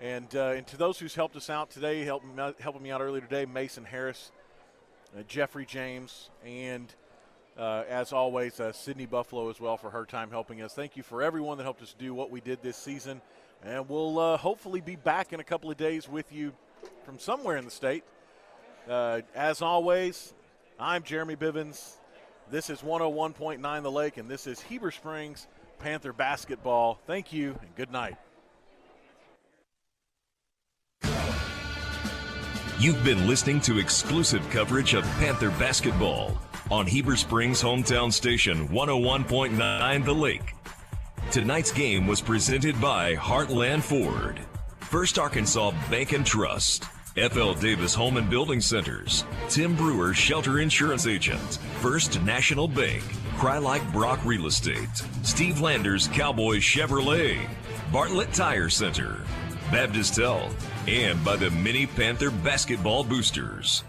and to those who's helped us out today, helping me out earlier today, Mason Harris, Jeffrey James, and as always, Sydney Buffalo as well for her time helping us. Thank you for everyone that helped us do what we did this season. And we'll hopefully be back in a couple of days with you from somewhere in the state. As always, I'm Jeremy Bivens. This is 101.9 The Lake, and this is Heber Springs Panther basketball. Thank you, and good night. You've been listening to exclusive coverage of Panther basketball on Heber Springs' hometown station, 101.9 The Lake. Tonight's game was presented by Heartland Ford. First Arkansas Bank and Trust, F.L. Davis Home and Building Centers, Tim Brewer Shelter Insurance Agent, First National Bank, Crylike Brock Real Estate, Steve Landers Cowboy Chevrolet, Bartlett Tire Center, Baptist Health, and by the Mini Panther Basketball Boosters.